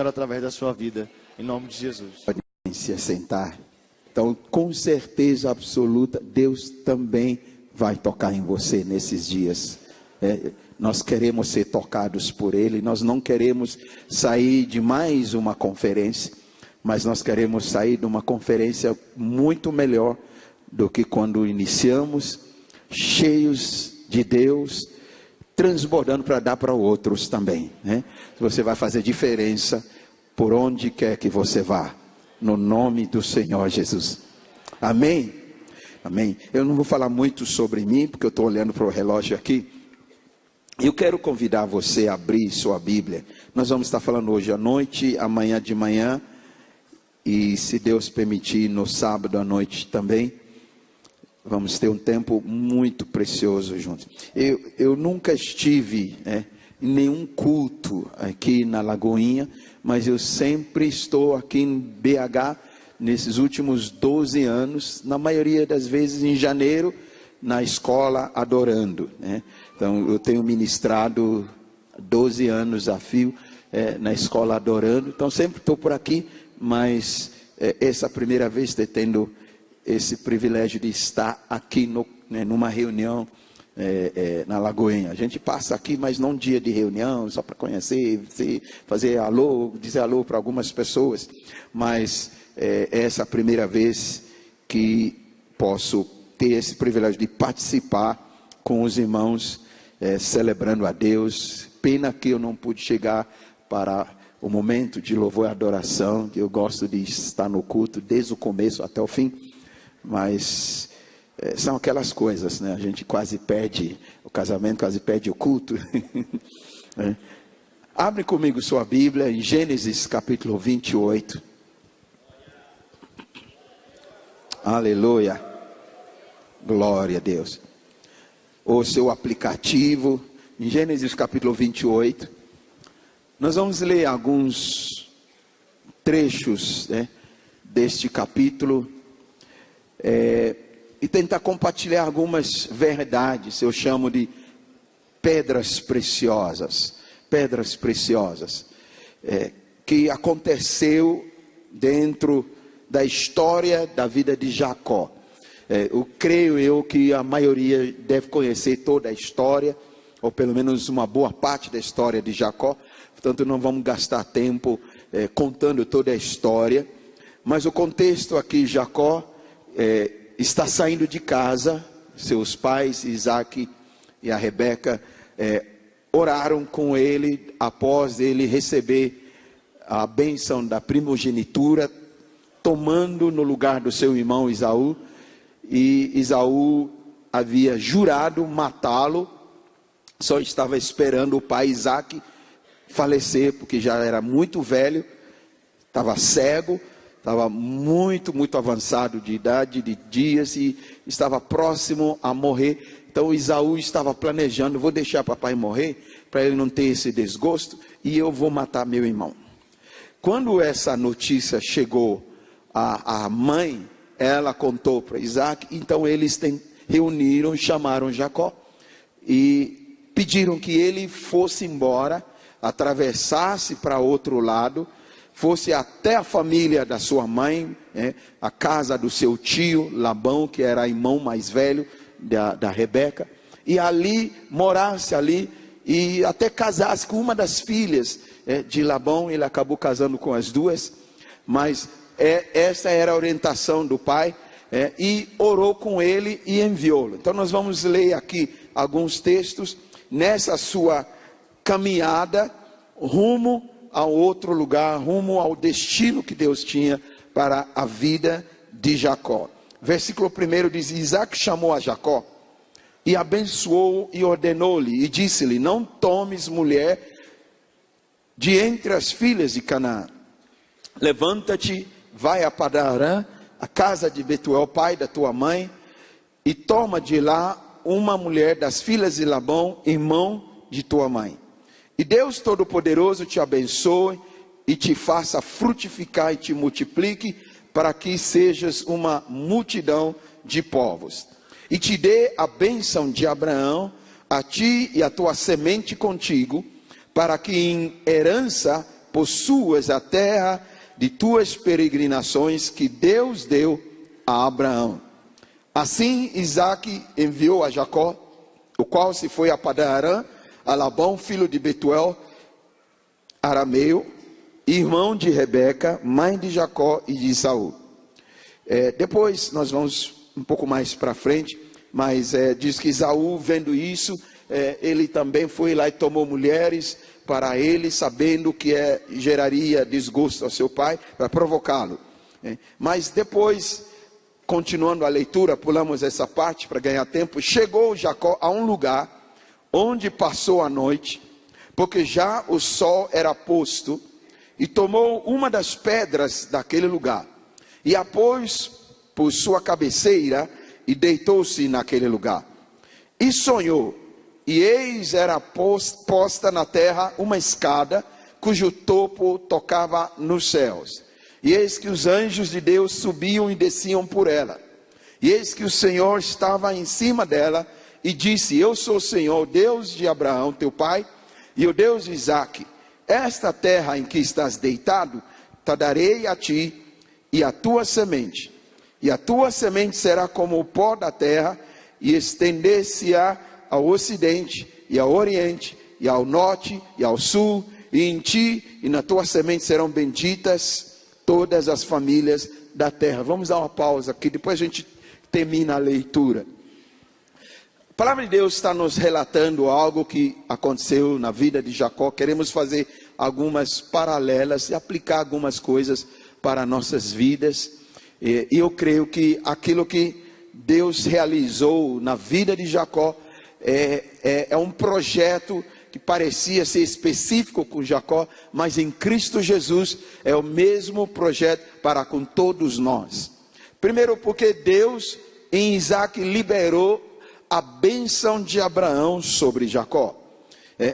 através da sua vida, em nome de Jesus. Podem se assentar. Então, com certeza absoluta, Deus também vai tocar em você nesses dias. Nós queremos ser tocados por Ele. Nós não queremos sair de mais uma conferência, mas nós queremos sair de uma conferência muito melhor do que quando iniciamos, cheios de Deus, transbordando para dar para outros também, né? Você vai fazer diferença por onde quer que você vá, no nome do Senhor Jesus. Amém? Amém. Eu não vou falar muito sobre mim, porque eu estou olhando para o relógio aqui. Eu quero convidar você a abrir sua Bíblia. Nós vamos estar falando hoje à noite, amanhã de manhã, e se Deus permitir, no sábado à noite também. Vamos ter um tempo muito precioso juntos. Eu nunca estive em nenhum culto aqui na Lagoinha, mas eu sempre estou aqui em BH, nesses últimos 12 anos, na maioria das vezes em janeiro, na escola adorando, né? Então eu tenho ministrado 12 anos a fio na escola adorando, então sempre estou por aqui, mas essa primeira vez tendo esse privilégio de estar aqui numa reunião na Lagoinha. A gente passa aqui, mas não dia de reunião, só para conhecer, fazer alô, dizer alô para algumas pessoas, mas essa primeira vez que posso ter esse privilégio de participar com os irmãos, celebrando a Deus. Pena que eu não pude chegar para o momento de louvor e adoração, que eu gosto de estar no culto desde o começo até o fim, mas são aquelas coisas, né? A gente quase perde o casamento, quase perde o culto. Abre comigo sua Bíblia em Gênesis capítulo 28. Aleluia. Glória a Deus. O seu aplicativo, em Gênesis capítulo 28. Nós vamos ler alguns trechos deste capítulo. E tentar compartilhar algumas verdades, eu chamo de pedras preciosas, que aconteceu dentro da história da vida de Jacó. Eu creio que a maioria deve conhecer toda a história, ou pelo menos uma boa parte da história de Jacó, portanto não vamos gastar tempo contando toda a história, mas o contexto aqui, Jacó está saindo de casa. Seus pais, Isaac e a Rebeca, oraram com ele após ele receber a bênção da primogenitura, tomando no lugar do seu irmão Esaú. E Esaú havia jurado matá-lo, só estava esperando o pai Isaac falecer, porque já era muito velho, estava cego, estava muito avançado de idade, de dias, e estava próximo a morrer. Então Esaú estava planejando: vou deixar papai morrer, para ele não ter esse desgosto, e eu vou matar meu irmão. Quando essa notícia chegou à mãe, ela contou para Isaac. Então eles reuniram, chamaram Jacó, e pediram que ele fosse embora, atravessasse para outro lado, fosse até a família da sua mãe, a casa do seu tio Labão, que era irmão mais velho da Rebeca, e ali morasse ali, e até casasse com uma das filhas de Labão. Ele acabou casando com as duas, mas essa era a orientação do pai, e orou com ele e enviou-lo. Então nós vamos ler aqui alguns textos nessa sua caminhada rumo a outro lugar, rumo ao destino que Deus tinha para a vida de Jacó. Versículo 1 diz: Isaac chamou a Jacó e abençoou e ordenou-lhe, e disse-lhe: não tomes mulher de entre as filhas de Canaã. Levanta-te, vai a Padarã, a casa de Betuel, pai da tua mãe, e toma de lá uma mulher das filhas de Labão, irmão de tua mãe. E Deus Todo-Poderoso te abençoe e te faça frutificar e te multiplique, para que sejas uma multidão de povos. E te dê a bênção de Abraão, a ti e a tua semente contigo, para que em herança possuas a terra de tuas peregrinações que Deus deu a Abraão. Assim Isaque enviou a Jacó, o qual se foi a Padã-Arã, a Labão, filho de Betuel, arameu, irmão de Rebeca, mãe de Jacó e de Esaú. Depois nós vamos um pouco mais para frente, mas diz que Esaú, vendo isso, ele também foi lá e tomou mulheres para ele, sabendo que geraria desgosto ao seu pai, para provocá-lo. Mas depois, continuando a leitura, pulamos essa parte para ganhar tempo. Chegou Jacó a um lugar onde passou a noite, porque já o sol era posto, e tomou uma das pedras daquele lugar, e a pôs por sua cabeceira, e deitou-se naquele lugar. E sonhou, e eis era posta na terra uma escada, cujo topo tocava nos céus. E eis que os anjos de Deus subiam e desciam por ela. E eis que o Senhor estava em cima dela, e disse: eu sou o Senhor, Deus de Abraão, teu pai, e o Deus de Isaque. Esta terra em que estás deitado, te darei a ti e a tua semente. E a tua semente será como o pó da terra, e estender-se-á ao ocidente, e ao oriente, e ao norte, e ao sul, e em ti e na tua semente serão benditas todas as famílias da terra. Vamos dar uma pausa aqui, depois a gente termina a leitura. A palavra de Deus está nos relatando algo que aconteceu na vida de Jacó. Queremos fazer algumas paralelas e aplicar algumas coisas para nossas vidas. E eu creio que aquilo que Deus realizou na vida de Jacó é um projeto que parecia ser específico com Jacó, mas em Cristo Jesus é o mesmo projeto para com todos nós. Primeiro, porque Deus em Isaque liberou a bênção de Abraão sobre Jacó.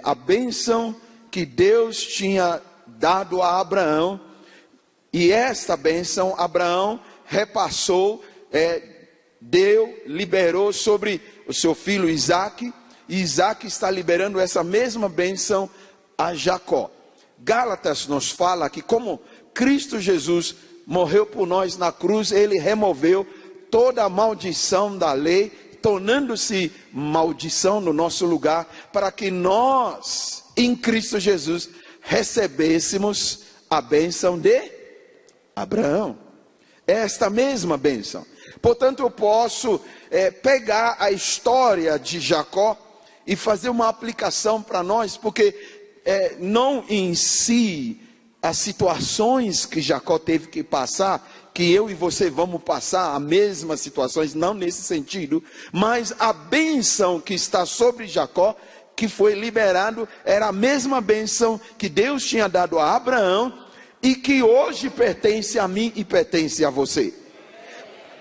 A bênção que Deus tinha dado a Abraão, e esta bênção Abraão repassou, liberou sobre o seu filho Isaque, e Isaque está liberando essa mesma bênção a Jacó. Gálatas nos fala que como Cristo Jesus morreu por nós na cruz, ele removeu toda a maldição da lei, tornando-se maldição no nosso lugar, para que nós, em Cristo Jesus, recebêssemos a bênção de Abraão. Esta mesma bênção. Portanto, eu posso pegar a história de Jacó e fazer uma aplicação para nós, porque não em si as situações que Jacó teve que passar, que eu e você vamos passar as mesmas situações, não nesse sentido, mas a bênção que está sobre Jacó, que foi liberado, era a mesma bênção que Deus tinha dado a Abraão, e que hoje pertence a mim e pertence a você.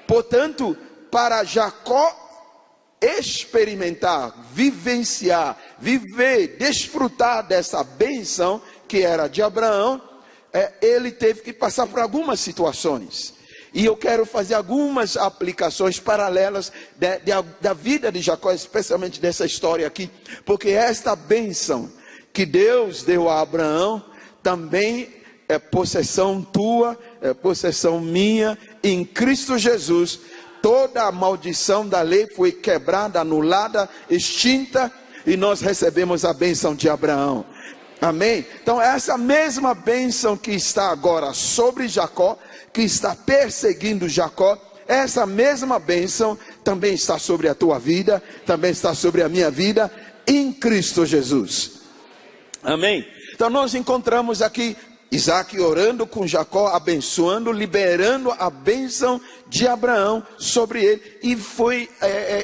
Portanto, para Jacó experimentar, vivenciar, viver, desfrutar dessa bênção que era de Abraão, ele teve que passar por algumas situações. E eu quero fazer algumas aplicações paralelas da vida de Jacó, especialmente dessa história aqui, porque esta bênção que Deus deu a Abraão também é possessão tua, é possessão minha. Em Cristo Jesus, toda a maldição da lei foi quebrada, anulada, extinta, e nós recebemos a bênção de Abraão. Amém? Então essa mesma bênção que está agora sobre Jacó, que está perseguindo Jacó, essa mesma bênção também está sobre a tua vida, também está sobre a minha vida, em Cristo Jesus. Amém? Então nós encontramos aqui Isaque orando com Jacó, abençoando, liberando a bênção de Abraão sobre ele, e foi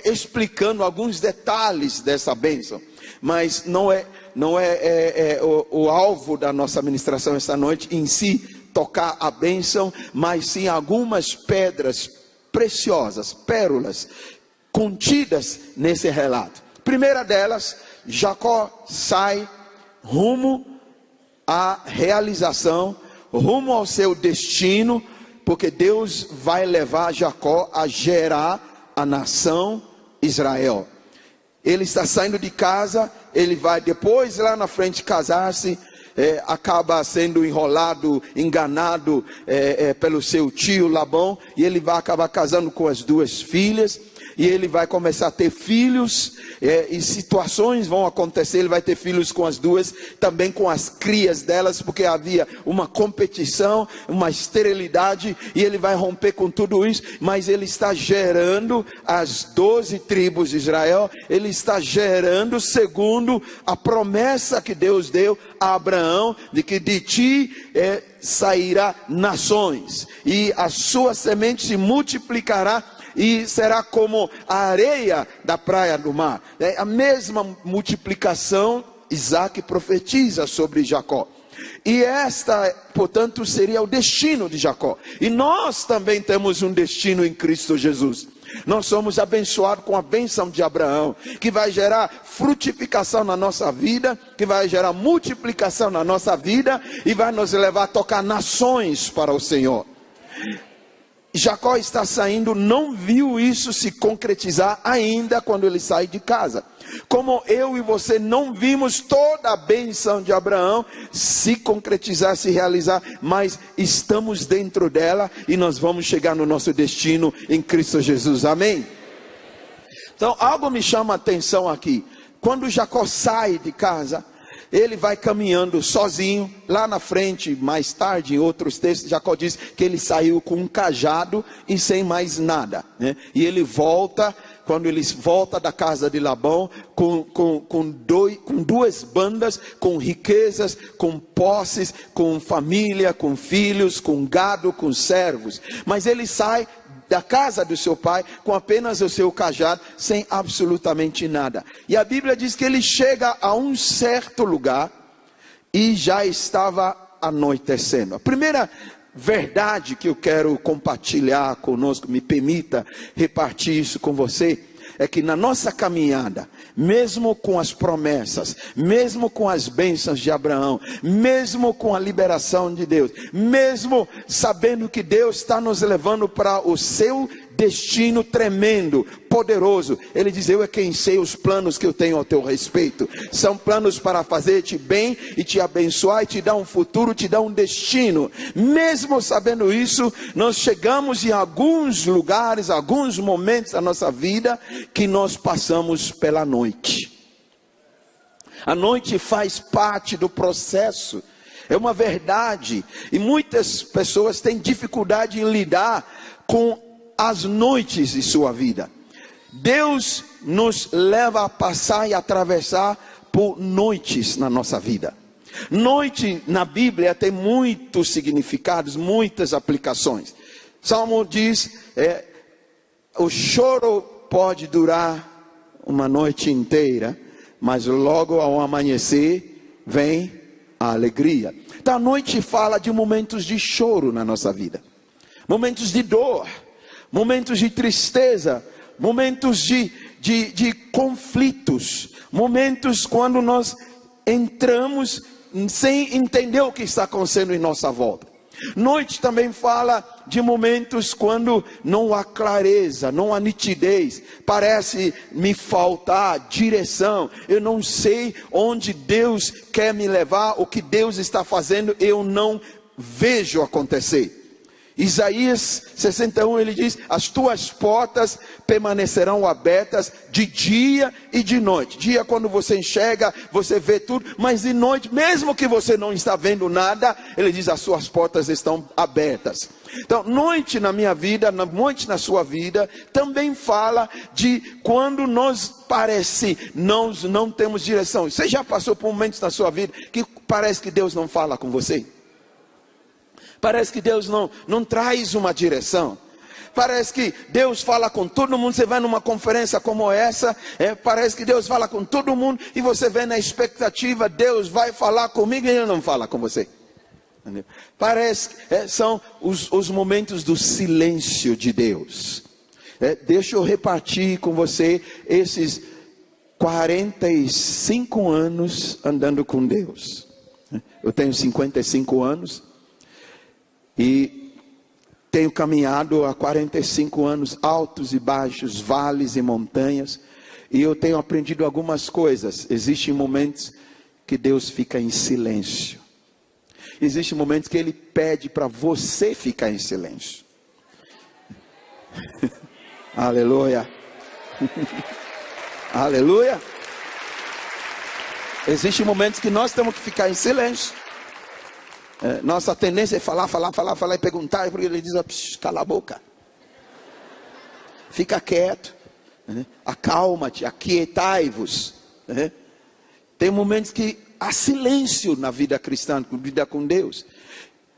explicando alguns detalhes dessa bênção, mas não é o alvo da nossa ministração esta noite em si, tocar a bênção, mas sim algumas pedras preciosas, pérolas, contidas nesse relato. Primeira delas, Jacó sai rumo à realização, rumo ao seu destino, porque Deus vai levar Jacó a gerar a nação Israel. Ele está saindo de casa, ele vai depois lá na frente casar-se, acaba sendo enrolado, enganado pelo seu tio Labão, e ele vai acabar casando com as duas filhas, e ele vai começar a ter filhos, e situações vão acontecer. Ele vai ter filhos com as duas, também com as crias delas, porque havia uma competição, uma esterilidade, e ele vai romper com tudo isso. Mas ele está gerando as 12 tribos de Israel, ele está gerando segundo a promessa que Deus deu a Abraão, de que de ti sairá nações, e a sua semente se multiplicará, e será como a areia da praia do mar. É a mesma multiplicação. Isaac profetiza sobre Jacó. E esta, portanto, seria o destino de Jacó. E nós também temos um destino em Cristo Jesus. Nós somos abençoados com a bênção de Abraão, que vai gerar frutificação na nossa vida, que vai gerar multiplicação na nossa vida, e vai nos levar a tocar nações para o Senhor. Jacó está saindo, não viu isso se concretizar ainda quando ele sai de casa. Como eu e você não vimos toda a bênção de Abraão se concretizar, se realizar, mas estamos dentro dela e nós vamos chegar no nosso destino em Cristo Jesus. Amém? Então algo me chama a atenção aqui. Quando Jacó sai de casa, ele vai caminhando sozinho. Lá na frente, mais tarde, em outros textos, Jacó diz que ele saiu com um cajado e sem mais nada, né? E ele volta, quando ele volta da casa de Labão, com duas bandas, com riquezas, com posses, com família, com filhos, com gado, com servos. Mas ele sai da casa do seu pai com apenas o seu cajado, sem absolutamente nada. E a Bíblia diz que ele chega a um certo lugar e já estava anoitecendo. A primeira verdade que eu quero compartilhar conosco, me permita repartir isso com você, é que na nossa caminhada, mesmo com as promessas, mesmo com as bênçãos de Abraão, mesmo com a liberação de Deus, mesmo sabendo que Deus está nos levando para o seu destino tremendo, poderoso, ele diz: eu é quem sei os planos que eu tenho ao teu respeito. São planos para fazer-te bem e te abençoar e te dar um futuro, te dar um destino. Mesmo sabendo isso, nós chegamos em alguns lugares, alguns momentos da nossa vida, que nós passamos pela noite. A noite faz parte do processo, é uma verdade, e muitas pessoas têm dificuldade em lidar com as noites de sua vida. Deus nos leva a passar e atravessar por noites na nossa vida. Noite na Bíblia tem muitos significados, muitas aplicações. Salmo diz, o choro pode durar uma noite inteira, mas logo ao amanhecer vem a alegria. Então a noite fala de momentos de choro na nossa vida, momentos de dor, momentos de tristeza, momentos de conflitos, momentos quando nós entramos sem entender o que está acontecendo em nossa volta. Noite também fala de momentos quando não há clareza, não há nitidez, parece me faltar direção, eu não sei onde Deus quer me levar, o que Deus está fazendo, eu não vejo acontecer. Isaías 61, ele diz: as tuas portas permanecerão abertas de dia e de noite. Dia, quando você enxerga, você vê tudo, mas de noite, mesmo que você não está vendo nada, ele diz: as suas portas estão abertas. Então, noite na minha vida, noite na sua vida, também fala de quando nós não temos direção. Você já passou por momentos na sua vida que parece que Deus não fala com você? Parece que Deus não traz uma direção. Parece que Deus fala com todo mundo. Você vai numa conferência como essa, parece que Deus fala com todo mundo, e você vê na expectativa: Deus vai falar comigo, e Ele não fala com você. Entendeu? Parece que são os momentos do silêncio de Deus. Deixa eu repartir com você esses 45 anos andando com Deus. Eu tenho 55 anos. E tenho caminhado há 45 anos, altos e baixos, vales e montanhas. E eu tenho aprendido algumas coisas. Existem momentos que Deus fica em silêncio. Existem momentos que Ele pede para você ficar em silêncio. Aleluia. Aleluia. Existem momentos que nós temos que ficar em silêncio. Nossa tendência é falar e perguntar, porque Ele diz, cala a boca. Fica quieto, acalma-te, aquietai-vos. Tem momentos que há silêncio na vida cristã, na vida com Deus.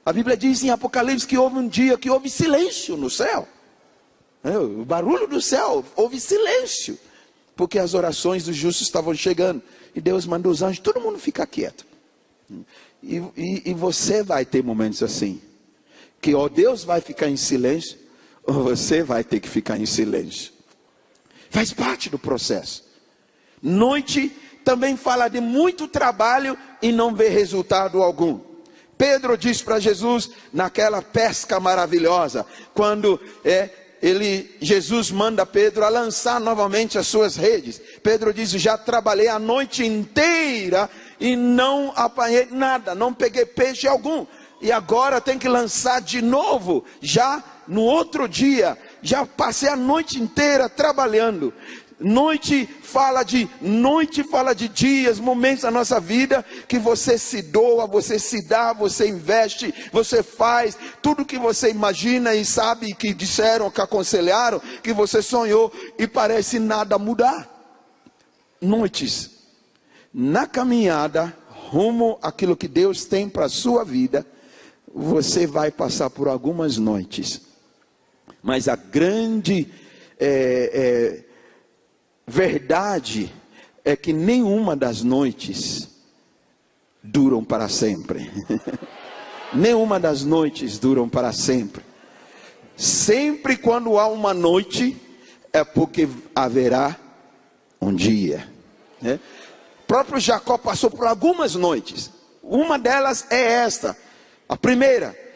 A Bíblia diz em Apocalipse que houve um dia que houve silêncio no céu. O barulho do céu, houve silêncio, porque as orações dos justos estavam chegando. E Deus mandou os anjos, todo mundo fica quieto. E você vai ter momentos assim, que ou Deus vai ficar em silêncio, ou você vai ter que ficar em silêncio. Faz parte do processo. Noite também fala de muito trabalho e não vê resultado algum. Pedro diz para Jesus, naquela pesca maravilhosa, quando Jesus manda Pedro a lançar novamente as suas redes. Pedro diz, já trabalhei a noite inteira e não apanhei nada, não peguei peixe algum. E agora tem que lançar de novo, já no outro dia. Já passei a noite inteira trabalhando. Noite fala de dias, momentos da nossa vida que você se doa, você se dá, você investe, você faz tudo que você imagina e sabe que disseram, que aconselharam, que você sonhou e parece nada mudar. Noites na caminhada rumo àquilo que Deus tem para a sua vida, você vai passar por algumas noites, mas a grande verdade é que nenhuma das noites duram para sempre. Nenhuma das noites duram para sempre. Sempre quando há uma noite, é porque haverá um dia. O próprio Jacó passou por algumas noites. Uma delas é esta, a primeira.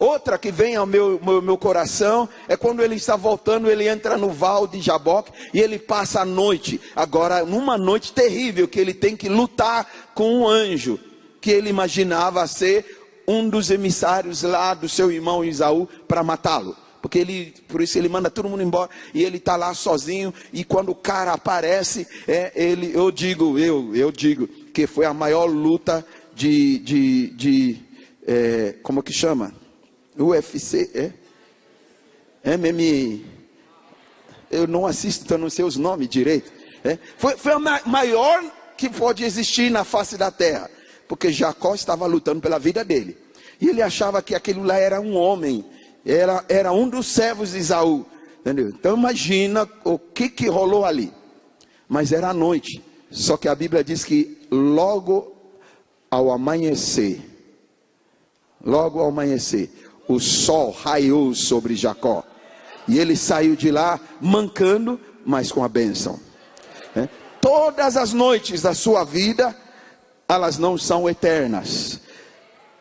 Outra que vem ao meu coração é quando ele está voltando, ele entra no val de Jaboque e ele passa a noite. Agora, numa noite terrível, que ele tem que lutar com um anjo, que ele imaginava ser um dos emissários lá do seu irmão Esaú para matá-lo. Por isso ele manda todo mundo embora e ele está lá sozinho. E quando o cara aparece, eu digo que foi a maior luta como que chama? UFC, MMA, eu não assisto, então não sei os nomes direito. Foi a maior que pode existir na face da terra, porque Jacó estava lutando pela vida dele, e ele achava que aquele lá era um homem, era um dos servos de Esaú, entendeu? Então imagina o que rolou ali. Mas era à noite, só que a Bíblia diz que logo ao amanhecer, o sol raiou sobre Jacó. E ele saiu de lá mancando, mas com a bênção. Todas as noites da sua vida, elas não são eternas.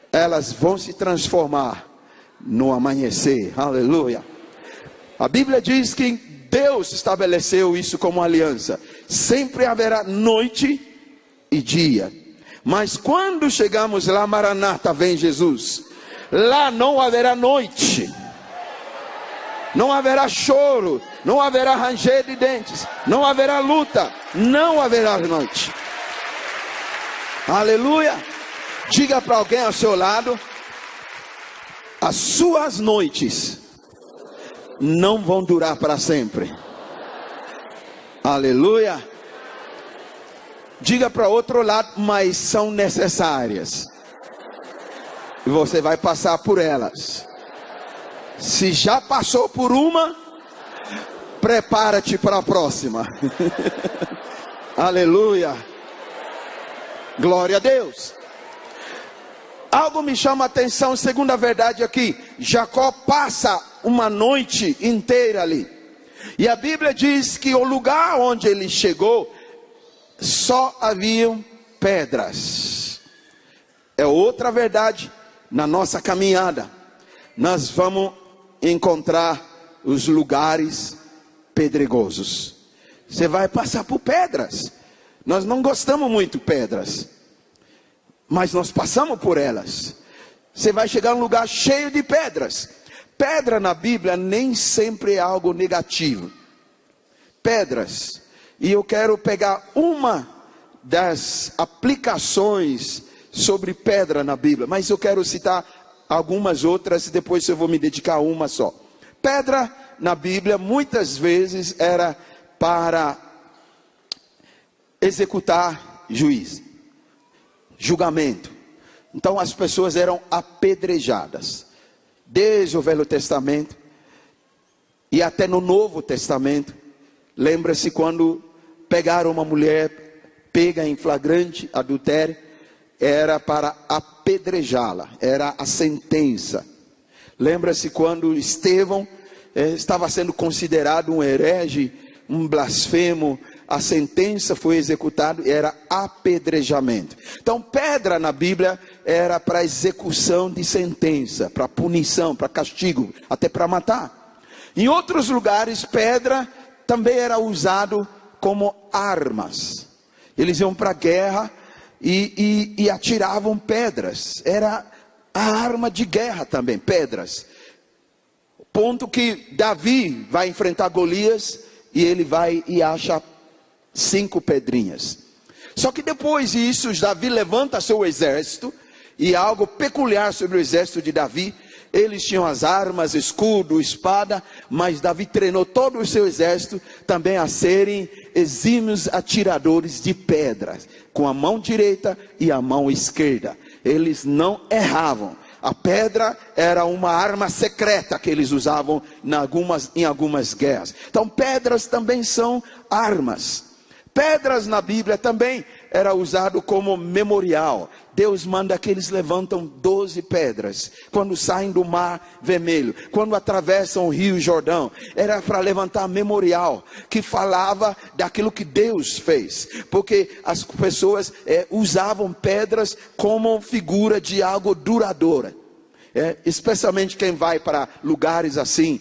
Elas vão se transformar no amanhecer. Aleluia. A Bíblia diz que Deus estabeleceu isso como aliança. Sempre haverá noite e dia. Mas quando chegamos lá, Maranata, vem Jesus. Lá não haverá noite, não haverá choro, não haverá ranger de dentes, não haverá luta, não haverá noite. Aleluia. Diga para alguém ao seu lado, as suas noites não vão durar para sempre. Aleluia. Diga para outro lado, mas são necessárias. E você vai passar por elas. Se já passou por uma, prepara-te para a próxima. Aleluia. Glória a Deus. Algo me chama a atenção, segunda verdade aqui. Jacó passa uma noite inteira ali. E a Bíblia diz que o lugar onde ele chegou, só haviam pedras. É outra verdade. Na nossa caminhada, nós vamos encontrar os lugares pedregosos. Você vai passar por pedras. Nós não gostamos muito de pedras. mas nós passamos por elas. Você vai chegar num lugar cheio de pedras. Pedra na Bíblia nem sempre é algo negativo. Pedras. E eu quero pegar uma das aplicações sobre pedra na Bíblia, mas eu quero citar algumas outras e depois eu vou me dedicar a uma só. Pedra na Bíblia muitas vezes era para executar julgamento. Então as pessoas eram apedrejadas. Desde o Velho Testamento e até no Novo Testamento. Lembra-se quando pegaram uma mulher pega em flagrante adultério, era para apedrejá-la, era a sentença. Lembra-se quando Estevão estava sendo considerado um herege, um blasfemo, a sentença foi executada, era apedrejamento. Então pedra na Bíblia era para execução de sentença, para punição, para castigo, até para matar. Em outros lugares pedra também era usado como armas. Eles iam para a guerra e atiravam pedras. Era a arma de guerra também, pedras. Ponto que Davi vai enfrentar Golias e ele vai e acha 5 pedrinhas. Só que depois disso, Davi levanta seu exército, e algo peculiar sobre o exército de Davi, eles tinham as armas, escudo, espada, mas Davi treinou todo o seu exército também a serem exímios atiradores de pedras, com a mão direita e a mão esquerda. Eles não erravam. A pedra era uma arma secreta que eles usavam em algumas guerras. Então pedras também são armas. Pedras na Bíblia também era usado como memorial. Deus manda que eles levantam 12 pedras quando saem do Mar Vermelho, quando atravessam o Rio Jordão. Era para levantar memorial que falava daquilo que Deus fez, porque as pessoas usavam pedras como figura de algo duradouro. Especialmente quem vai para lugares assim,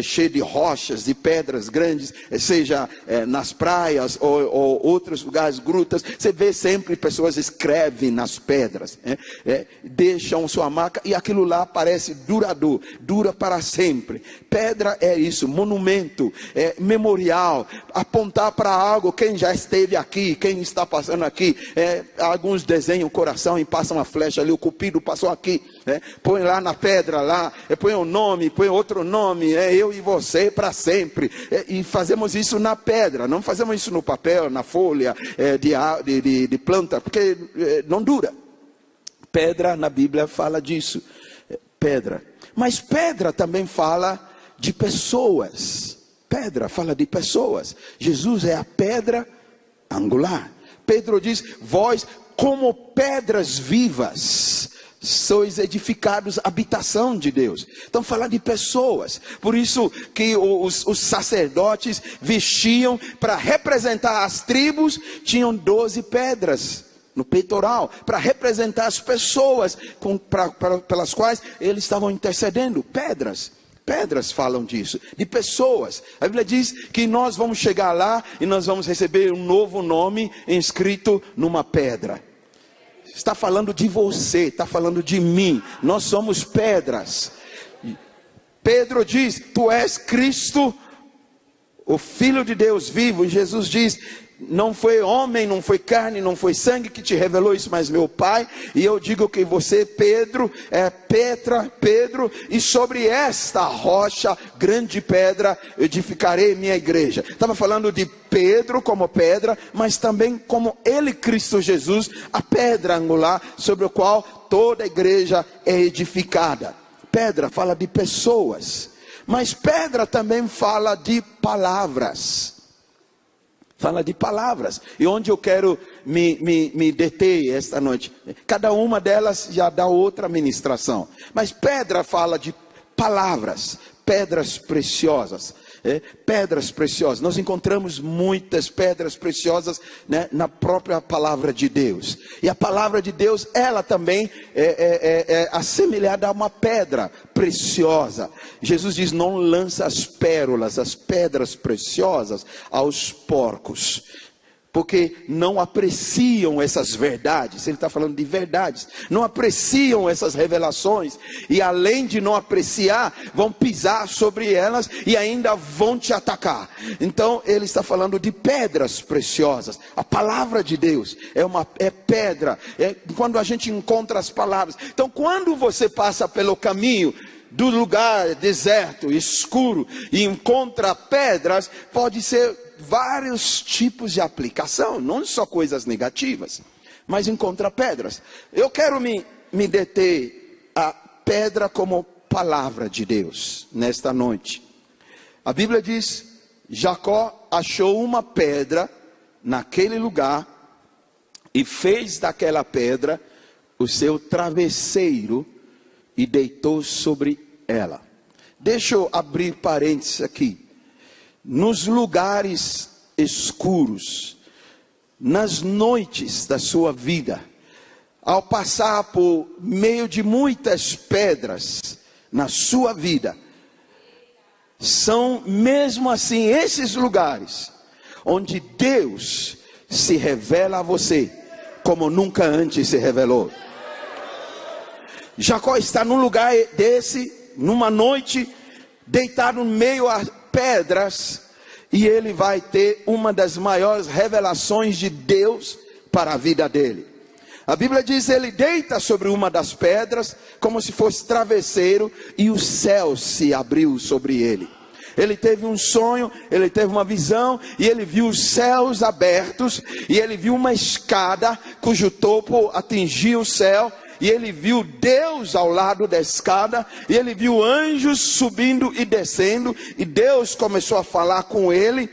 cheio de rochas, de pedras grandes, seja nas praias ou outros lugares, grutas, você vê sempre pessoas escrevem nas pedras, deixam sua marca e aquilo lá parece duradouro, dura para sempre. Pedra é isso, monumento, memorial, apontar para algo, quem já esteve aqui, quem está passando aqui, alguns desenham o coração e passam uma flecha ali, o cupido passou aqui, põe lá na pedra lá, põe um nome, põe outro nome, eu e você para sempre, e fazemos isso na pedra, não fazemos isso no papel, na folha de planta, porque não dura. Pedra na Bíblia fala disso, pedra, mas pedra também fala de pessoas. Pedra fala de pessoas. Jesus é a pedra angular. Pedro diz: vós como pedras vivas sois edificados, habitação de Deus. Então fala de pessoas. Por isso que os sacerdotes vestiam, para representar as tribos, tinham 12 pedras no peitoral, para representar as pessoas pelas quais eles estavam intercedendo. Pedras falam disso, de pessoas. A Bíblia diz que nós vamos chegar lá e nós vamos receber um novo nome inscrito numa pedra. Está falando de você, está falando de mim. Nós somos pedras. Pedro diz: tu és Cristo, o Filho de Deus vivo. E Jesus diz: não foi homem, não foi carne, não foi sangue que te revelou isso, mas meu Pai. E eu digo que você, Pedro, é Pedro, e sobre esta rocha, grande pedra, edificarei minha igreja. Estava falando de Pedro como pedra, mas também como ele, Cristo Jesus, a pedra angular, sobre o qual toda a igreja é edificada. Pedra fala de pessoas, mas pedra também fala de palavras. Fala de palavras. E onde eu quero me deter esta noite? Cada uma delas já dá outra ministração. Mas pedra fala de palavras. Pedras preciosas. Pedras preciosas. Nós encontramos muitas pedras preciosas, né, na própria palavra de Deus. E a palavra de Deus, ela também é assemelhada a uma pedra preciosa. Jesus diz: não lança as pérolas, as pedras preciosas, aos porcos. porque não apreciam essas verdades. Ele está falando de verdades, não apreciam essas revelações, e além de não apreciar, vão pisar sobre elas e ainda vão te atacar. Então ele está falando de pedras preciosas. A palavra de Deus é pedra, quando a gente encontra as palavras. Então quando você passa pelo caminho do lugar deserto, escuro, e encontra pedras, pode ser vários tipos de aplicação, não só coisas negativas, mas encontra pedras. Eu quero me deter a pedra como palavra de Deus nesta noite. A Bíblia diz: Jacó achou uma pedra naquele lugar e fez daquela pedra o seu travesseiro e deitou sobre ela. Deixa eu abrir parênteses aqui. Nos lugares escuros, nas noites da sua vida, ao passar por meio de muitas pedras na sua vida, são mesmo assim esses lugares onde Deus se revela a você como nunca antes se revelou. Jacó está num lugar desse, numa noite, deitado no meio a pedras, e ele vai ter uma das maiores revelações de Deus para a vida dele. A Bíblia diz: ele deita sobre uma das pedras como se fosse travesseiro, e o céu se abriu sobre ele. Ele teve um sonho, ele teve uma visão, e ele viu os céus abertos, e ele viu uma escada cujo topo atingia o céu, e ele viu Deus ao lado da escada, e ele viu anjos subindo e descendo, e Deus começou a falar com ele,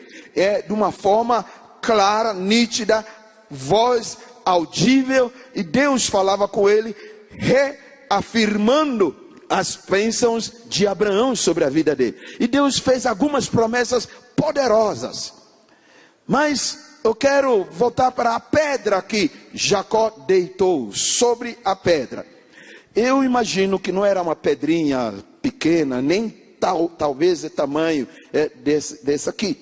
de uma forma clara, nítida, voz audível, e Deus falava com ele, reafirmando as bênçãos de Abraão sobre a vida dele. E Deus fez algumas promessas poderosas, mas eu quero voltar para a pedra que Jacó deitou sobre a pedra. Eu imagino que não era uma pedrinha pequena, nem talvez o tamanho desse aqui.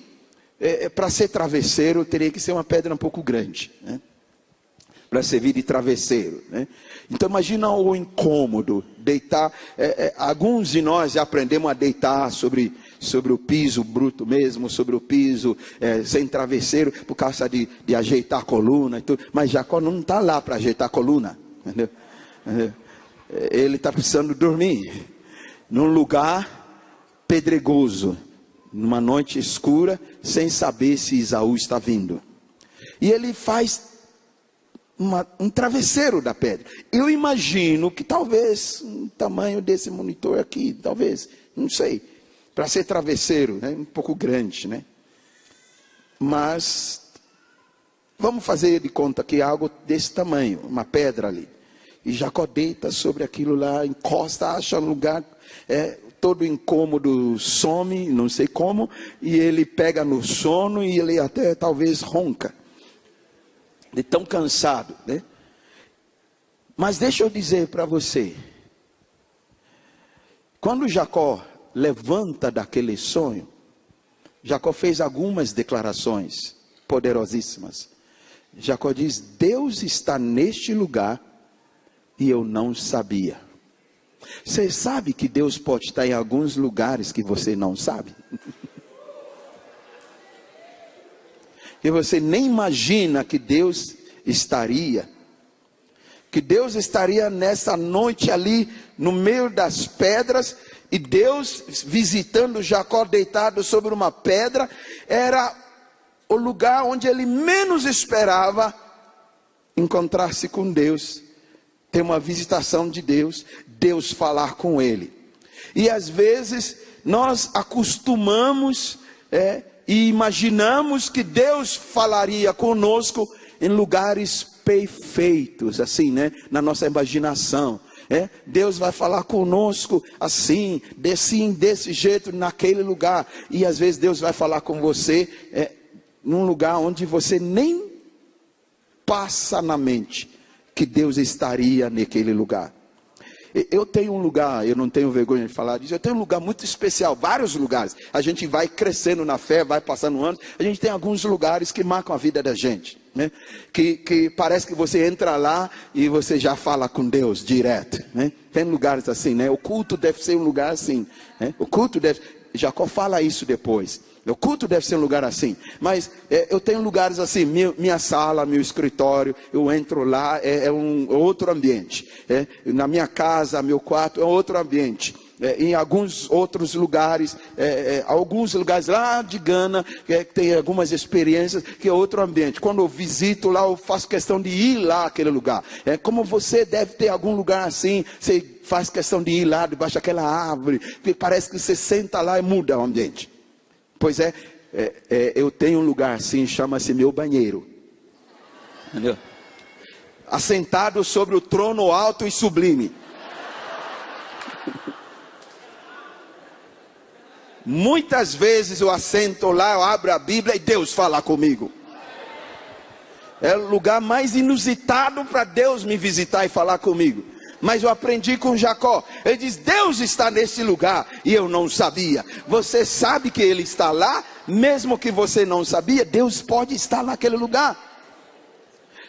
Para ser travesseiro teria que ser uma pedra um pouco grande, né? Para servir de travesseiro, né? Então imagina o incômodo, deitar. Alguns de nós já aprendemos a deitar sobre o piso bruto mesmo, sobre o piso sem travesseiro, por causa de ajeitar a coluna e tudo. Mas Jacó não está lá para ajeitar a coluna, entendeu? Ele está precisando dormir num lugar pedregoso, numa noite escura, sem saber se Esaú está vindo. E ele faz um travesseiro da pedra. Eu imagino que talvez o tamanho desse monitor aqui, talvez, não sei, para ser travesseiro, né? Um pouco grande, né? Mas vamos fazer de conta que é algo desse tamanho, uma pedra ali. E Jacó deita sobre aquilo lá, encosta, acha um lugar, todo incômodo some, não sei como, e ele pega no sono e ele até talvez ronca, de tão cansado, né? Mas deixa eu dizer para você, quando Jacó levanta daquele sonho, Jacó fez algumas declarações poderosíssimas. Jacó diz: Deus está neste lugar e eu não sabia. Você sabe que Deus pode estar em alguns lugares que você não sabe? E você nem imagina que Deus estaria. Que Deus estaria nessa noite ali no meio das pedras. E Deus visitando Jacó deitado sobre uma pedra. Era o lugar onde ele menos esperava encontrar-se com Deus. Ter uma visitação de Deus. Deus falar com ele. E às vezes nós acostumamos e imaginamos que Deus falaria conosco em lugares perfeitos, assim, né? Na nossa imaginação. Deus vai falar conosco assim, desse jeito, naquele lugar. E às vezes Deus vai falar com você num lugar onde você nem passa na mente que Deus estaria naquele lugar. Eu tenho um lugar, eu não tenho vergonha de falar disso, eu tenho um lugar muito especial, vários lugares. A gente vai crescendo na fé, vai passando anos, a gente tem alguns lugares que marcam a vida da gente, né? Que parece que você entra lá e você já fala com Deus direto, né? Tem lugares assim, né? O culto deve ser um lugar assim, né? O culto deve... Jacó fala isso depois. O culto deve ser um lugar assim. Mas eu tenho lugares assim, minha sala, meu escritório, eu entro lá, é um outro ambiente. Na minha casa, meu quarto, é outro ambiente. Em alguns outros lugares, alguns lugares lá de Gana, tem algumas experiências, que é outro ambiente. Quando eu visito lá, eu faço questão de ir lá àquele lugar. Como você deve ter algum lugar assim, você faz questão de ir lá debaixo daquela árvore, que parece que você senta lá e muda o ambiente. Pois eu tenho um lugar assim, chama-se meu banheiro. Entendeu? Assentado sobre o trono alto e sublime. Muitas vezes eu assento lá, eu abro a Bíblia e Deus fala comigo. É o lugar mais inusitado para Deus me visitar e falar comigo. Mas eu aprendi com Jacó. Ele diz: Deus está nesse lugar e eu não sabia. Você sabe que Ele está lá, mesmo que você não sabia, Deus pode estar naquele lugar.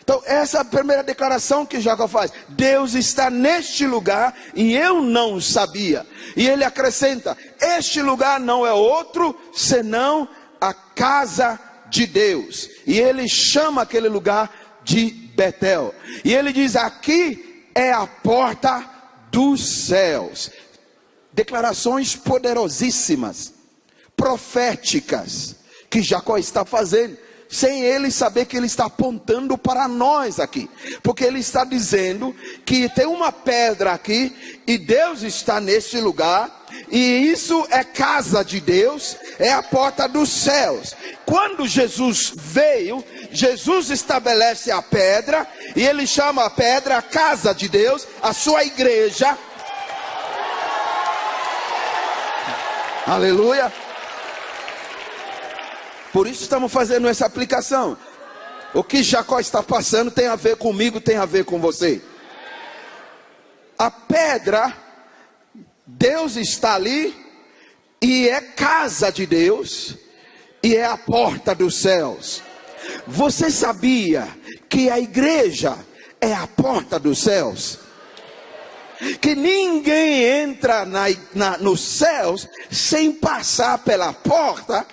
Então essa é a primeira declaração que Jacó faz. Deus está neste lugar e eu não sabia. E ele acrescenta: este lugar não é outro senão a casa de Deus. E ele chama aquele lugar de Betel. E ele diz: aqui é a porta dos céus. Declarações poderosíssimas, proféticas, que Jacó está fazendo, sem ele saber que ele está apontando para nós aqui. Porque ele está dizendo que tem uma pedra aqui, e Deus está nesse lugar, e isso é casa de Deus, é a porta dos céus. Quando Jesus veio, Jesus estabelece a pedra, e ele chama a pedra a casa de Deus, a sua igreja. Aleluia. Por isso estamos fazendo essa aplicação. O que Jacó está passando tem a ver comigo, tem a ver com você. A pedra, Deus está ali, e é casa de Deus, e é a porta dos céus. Você sabia que a igreja é a porta dos céus? Que ninguém entra nos céus sem passar pela porta.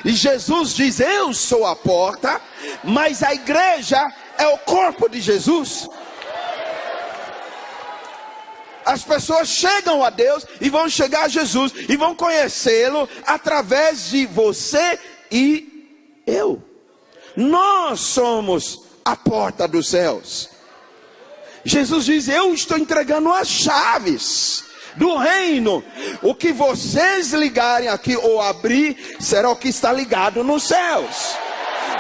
E Jesus diz: eu sou a porta, mas a igreja é o corpo de Jesus. As pessoas chegam a Deus e vão chegar a Jesus e vão conhecê-lo através de você e eu. Nós somos a porta dos céus. Jesus diz: eu estou entregando as chaves do reino. O que vocês ligarem aqui ou abrir, será o que está ligado nos céus.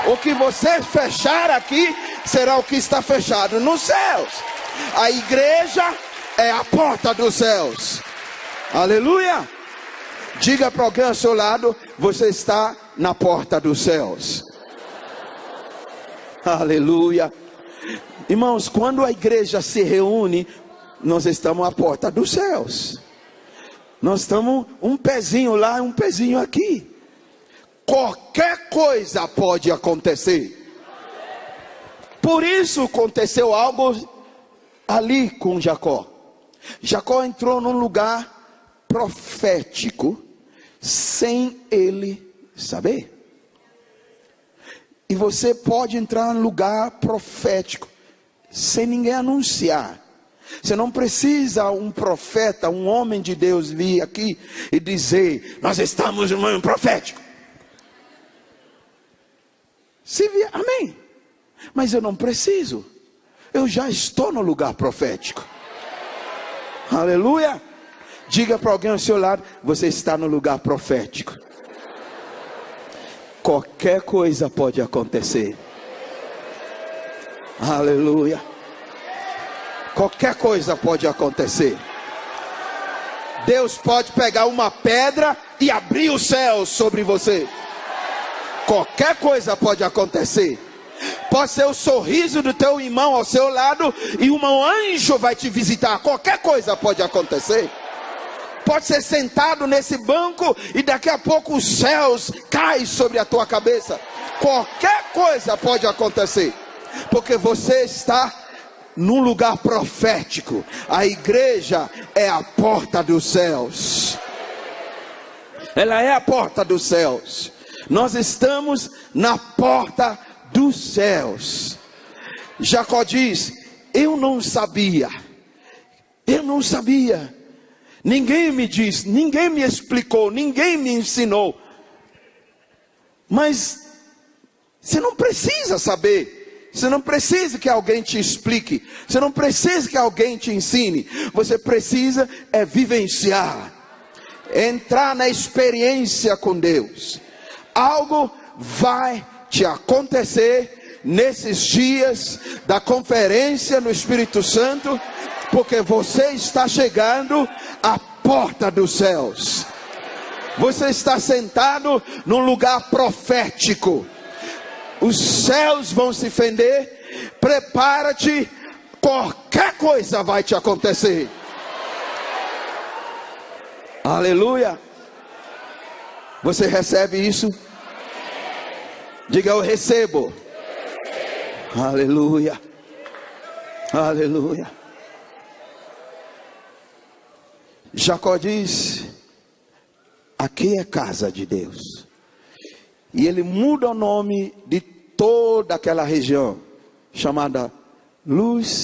O que você fechar aqui, será o que está fechado nos céus. A igreja é a porta dos céus. Aleluia. Diga para alguém ao seu lado: você está na porta dos céus. Aleluia. Irmãos, quando a igreja se reúne, nós estamos à porta dos céus. Nós estamos um pezinho lá, um pezinho aqui. Qualquer coisa pode acontecer. Por isso aconteceu algo ali com Jacó. Jacó entrou num lugar profético sem ele saber. E você pode entrar num lugar profético sem ninguém anunciar. Você não precisa um profeta, um homem de Deus vir aqui e dizer: nós estamos no meio profético. Se vier, amém. Mas eu não preciso. Eu já estou no lugar profético. Aleluia. Diga para alguém ao seu lado: você está no lugar profético. Qualquer coisa pode acontecer. Aleluia. Qualquer coisa pode acontecer. Deus pode pegar uma pedra e abrir o céu sobre você. Qualquer coisa pode acontecer. pode ser o sorriso do teu irmão ao seu lado e um anjo vai te visitar. Qualquer coisa pode acontecer. Pode ser sentado nesse banco e daqui a pouco os céus caem sobre a tua cabeça. Qualquer coisa pode acontecer, porque você está num lugar profético. A igreja é a porta dos céus. Ela é a porta dos céus. Nós estamos na porta dos céus. Jacó diz: eu não sabia. Ninguém me disse, ninguém me explicou, ninguém me ensinou. Mas você não precisa saber. Você não precisa que alguém te explique. Você não precisa que alguém te ensine. Você precisa vivenciar. Entrar na experiência com Deus. Algo vai te acontecer nesses dias da conferência no Espírito Santo, porque você está chegando à porta dos céus. Você está sentado num lugar profético. Os céus vão se fender. Prepara-te, qualquer coisa vai te acontecer. Aleluia. Você recebe isso? Diga: eu recebo. Aleluia. Aleluia. Jacó diz: aqui é casa de Deus. E ele muda o nome de toda aquela região, chamada Luz,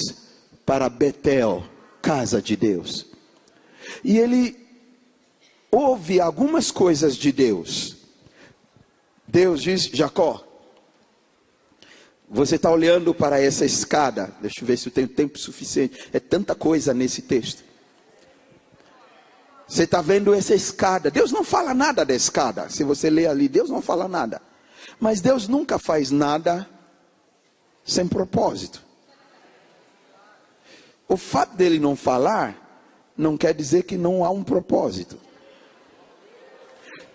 para Betel, casa de Deus. E ele ouve algumas coisas de Deus. Deus diz: Jacó, você está olhando para essa escada. Deixa eu ver se eu tenho tempo suficiente. É tanta coisa nesse texto. Você está vendo essa escada. Deus não fala nada da escada. Se você ler ali, Deus não fala nada. Mas Deus nunca faz nada sem propósito. O fato dele não falar não quer dizer que não há um propósito.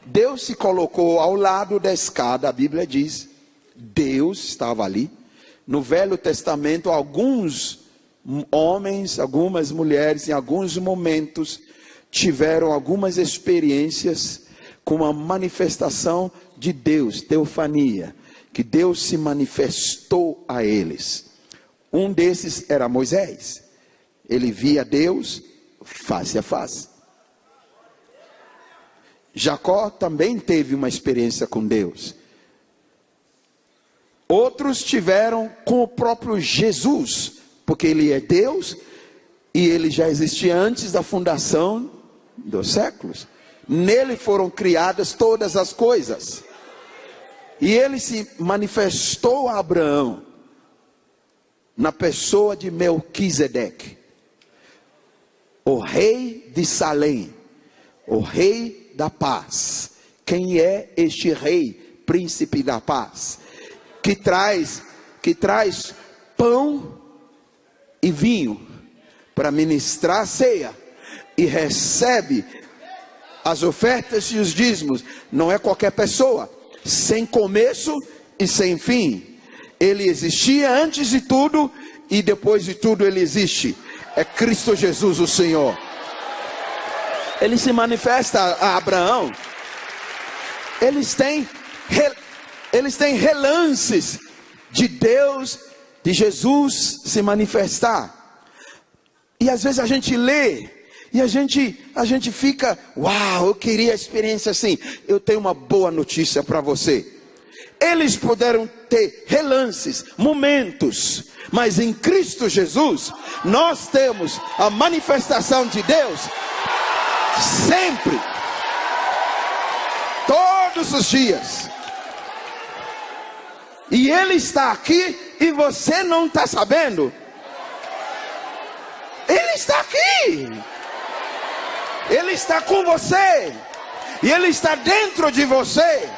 Deus se colocou ao lado da escada. A Bíblia diz: Deus estava ali. No Velho Testamento, alguns homens, algumas mulheres, em alguns momentos, tiveram algumas experiências com a manifestação de Deus, teofania, que Deus se manifestou a eles. Um desses era Moisés. Ele via Deus face a face. Jacó também teve uma experiência com Deus. Outros tiveram com o próprio Jesus, porque ele é Deus e ele já existia antes da fundação dos séculos. Nele foram criadas todas as coisas. E ele se manifestou a Abraão na pessoa de Melquisedeque, o rei de Salém, o rei da paz. Quem é este rei, príncipe da paz? Que traz pão e vinho para ministrar a ceia, e recebe as ofertas e os dízimos. Não é qualquer pessoa, sem começo e sem fim. Ele existia antes de tudo e depois de tudo ele existe. É Cristo Jesus o Senhor. Ele se manifesta a Abraão. Eles têm relances de Deus, de Jesus se manifestar. E às vezes a gente lê e a gente fica: uau, eu queria a experiência assim. Eu tenho uma boa notícia para você. Eles puderam ter relances, momentos, mas em Cristo Jesus nós temos a manifestação de Deus sempre, todos os dias. E Ele está aqui e você não está sabendo. Ele está aqui. Ele está com você. E Ele está dentro de você.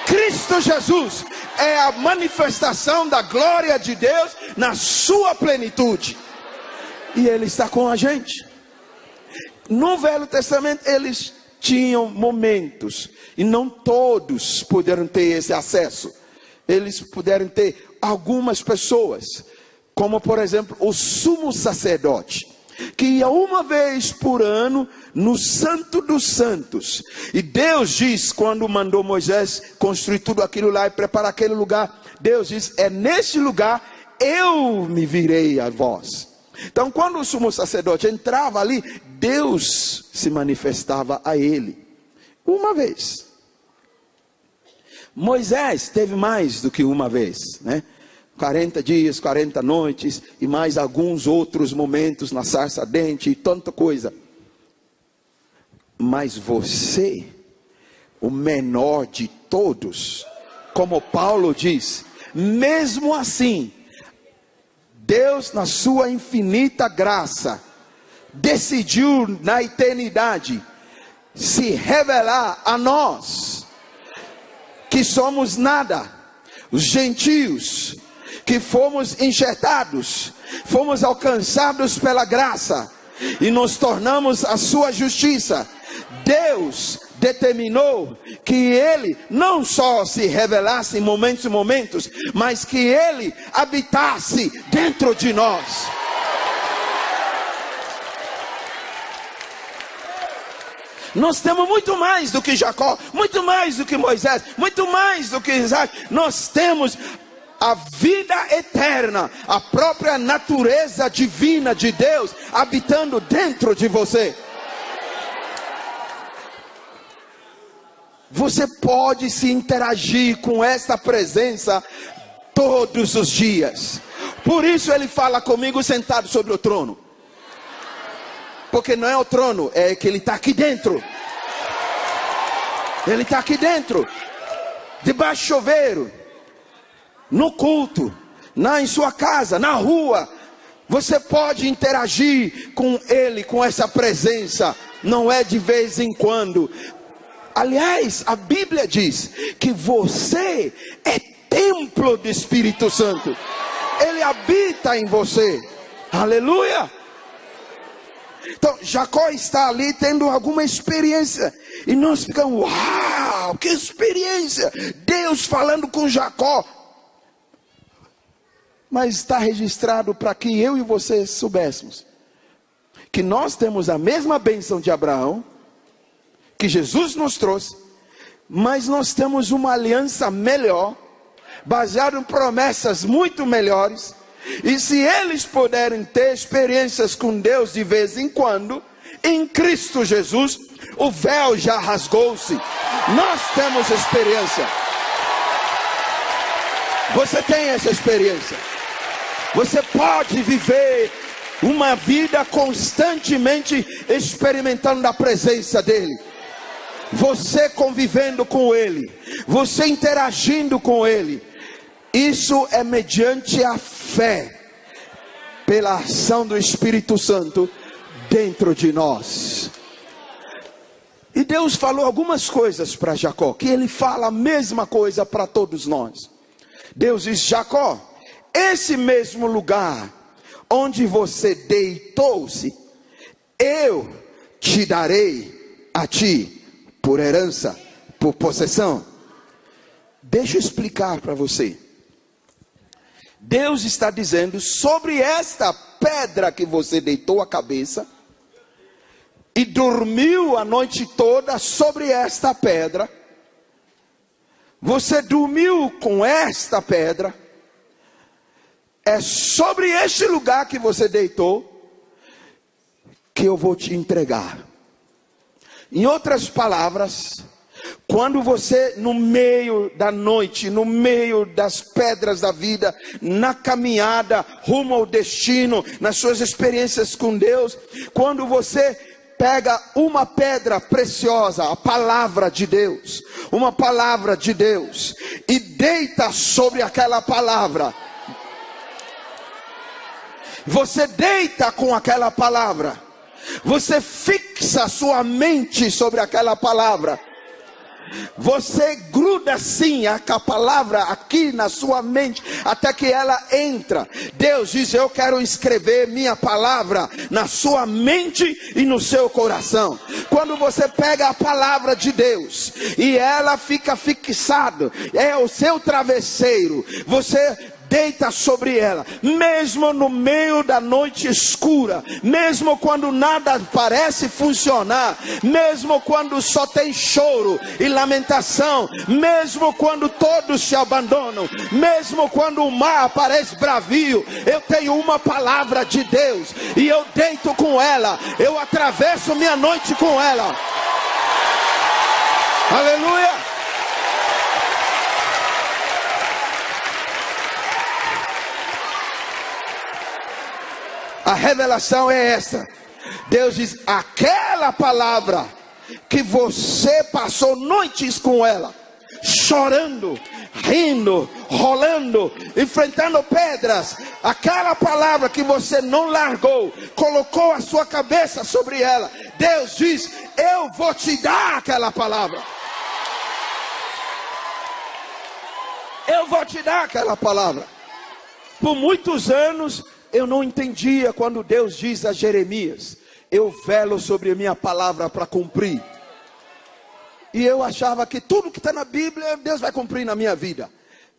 Cristo Jesus é a manifestação da glória de Deus na sua plenitude. E Ele está com a gente. No Velho Testamento eles tinham momentos, e não todos puderam ter esse acesso. Eles puderam ter algumas pessoas, como por exemplo o sumo sacerdote, que ia uma vez por ano no Santo dos Santos. E Deus diz, quando mandou Moisés construir tudo aquilo lá e preparar aquele lugar, Deus diz: é neste lugar eu me virei a vós. Então quando o sumo sacerdote entrava ali, Deus se manifestava a ele uma vez. Moisés teve mais do que uma vez, né? 40 dias, 40 noites, e mais alguns outros momentos na sarça ardente, e tanta coisa. Mas você, o menor de todos, como Paulo diz, mesmo assim, Deus na sua infinita graça, decidiu na eternidade, se revelar a nós, que somos nada, os gentios, que fomos enxertados, fomos alcançados pela graça, e nos tornamos a sua justiça. Deus determinou que Ele não só se revelasse em momentos e momentos, mas que Ele habitasse dentro de nós. Nós temos muito mais do que Jacó, muito mais do que Moisés, muito mais do que Isaac. Nós temos a vida eterna, a própria natureza divina de Deus habitando dentro de você. Você pode se interagir com essa presença todos os dias. Por isso ele fala comigo sentado sobre o trono. Porque não é o trono, é que ele está aqui dentro. Ele está aqui dentro, debaixo do chuveiro, no culto, em sua casa, na rua. Você pode interagir com Ele, com essa presença. Não é de vez em quando. Aliás, a Bíblia diz que você é templo do Espírito Santo. Ele habita em você. Aleluia. Então Jacó está ali tendo alguma experiência, e nós ficamos: uau, que experiência! Deus falando com Jacó. Mas está registrado para que eu e você soubéssemos que nós temos a mesma bênção de Abraão, que Jesus nos trouxe, mas nós temos uma aliança melhor, baseada em promessas muito melhores. E se eles puderem ter experiências com Deus de vez em quando, em Cristo Jesus, o véu já rasgou-se. Nós temos experiência. Você tem essa experiência. Você pode viver uma vida constantemente experimentando a presença dEle. Você convivendo com Ele, você interagindo com Ele. Isso é mediante a fé, pela ação do Espírito Santo dentro de nós. E Deus falou algumas coisas para Jacó, que Ele fala a mesma coisa para todos nós. Deus diz: Jacó, esse mesmo lugar onde você deitou-se, eu te darei a ti por herança, por possessão. Deixa eu explicar para você. Deus está dizendo: sobre esta pedra que você deitou a cabeça e dormiu a noite toda, sobre esta pedra, você dormiu com esta pedra, é sobre este lugar que você deitou que eu vou te entregar. Em outras palavras, quando você, no meio da noite, no meio das pedras da vida, na caminhada rumo ao destino, nas suas experiências com Deus, quando você pega uma pedra preciosa, a palavra de Deus, uma palavra de Deus, e deita sobre aquela palavra, você deita com aquela palavra, você fixa a sua mente sobre aquela palavra, você gruda assim a palavra aqui na sua mente, até que ela entra. Deus diz: eu quero escrever minha palavra na sua mente e no seu coração. Quando você pega a palavra de Deus e ela fica fixada, é o seu travesseiro, você deita sobre ela, mesmo no meio da noite escura, mesmo quando nada parece funcionar, mesmo quando só tem choro e lamentação, mesmo quando todos se abandonam, mesmo quando o mar parece bravio, eu tenho uma palavra de Deus, e eu deito com ela, eu atravesso minha noite com ela. Aleluia! A revelação é essa. Deus diz: aquela palavra que você passou noites com ela, chorando, rindo, rolando, enfrentando pedras, aquela palavra que você não largou, colocou a sua cabeça sobre ela, Deus diz: eu vou te dar aquela palavra. Eu vou te dar aquela palavra. Por muitos anos eu não entendia quando Deus diz a Jeremias: eu velo sobre a minha palavra para cumprir. E eu achava que tudo que está na Bíblia, Deus vai cumprir na minha vida.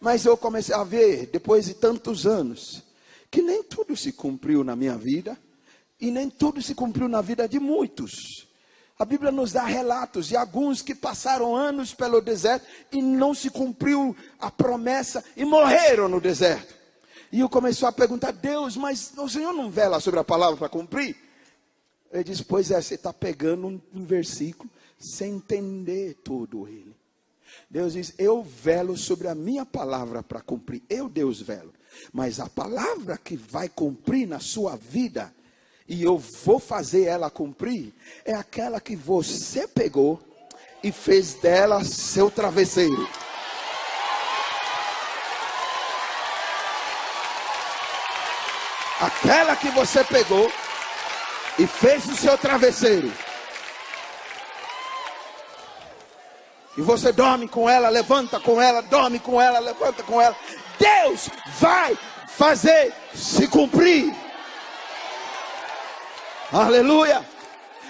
Mas eu comecei a ver, depois de tantos anos, que nem tudo se cumpriu na minha vida, e nem tudo se cumpriu na vida de muitos. A Bíblia nos dá relatos de alguns que passaram anos pelo deserto e não se cumpriu a promessa e morreram no deserto. E eu comecei a perguntar: Deus, mas o Senhor não vela sobre a palavra para cumprir? Ele disse: pois é, você está pegando um versículo sem entender todo ele. Deus diz: eu velo sobre a minha palavra para cumprir. Eu, Deus, velo. Mas a palavra que vai cumprir na sua vida, e eu vou fazer ela cumprir, é aquela que você pegou e fez dela seu travesseiro. Aquela que você pegou e fez o seu travesseiro. E você dorme com ela, levanta com ela, dorme com ela, levanta com ela. Deus vai fazer se cumprir. Aleluia.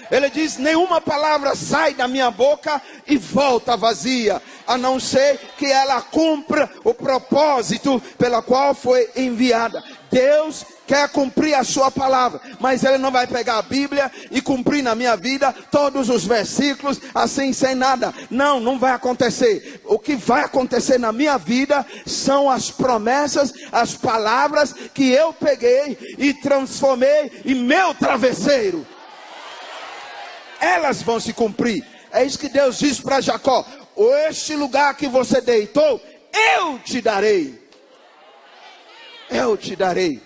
Ele diz: nenhuma palavra sai da minha boca e volta vazia, a não ser que ela cumpra o propósito pela qual foi enviada. Deus quer cumprir a sua palavra, mas Ele não vai pegar a Bíblia e cumprir na minha vida todos os versículos assim sem nada. Não, não vai acontecer. O que vai acontecer na minha vida são as promessas, as palavras que eu peguei e transformei em meu travesseiro. Elas vão se cumprir. É isso que Deus diz para Jacó: este lugar que você deitou, eu te darei. Eu te darei.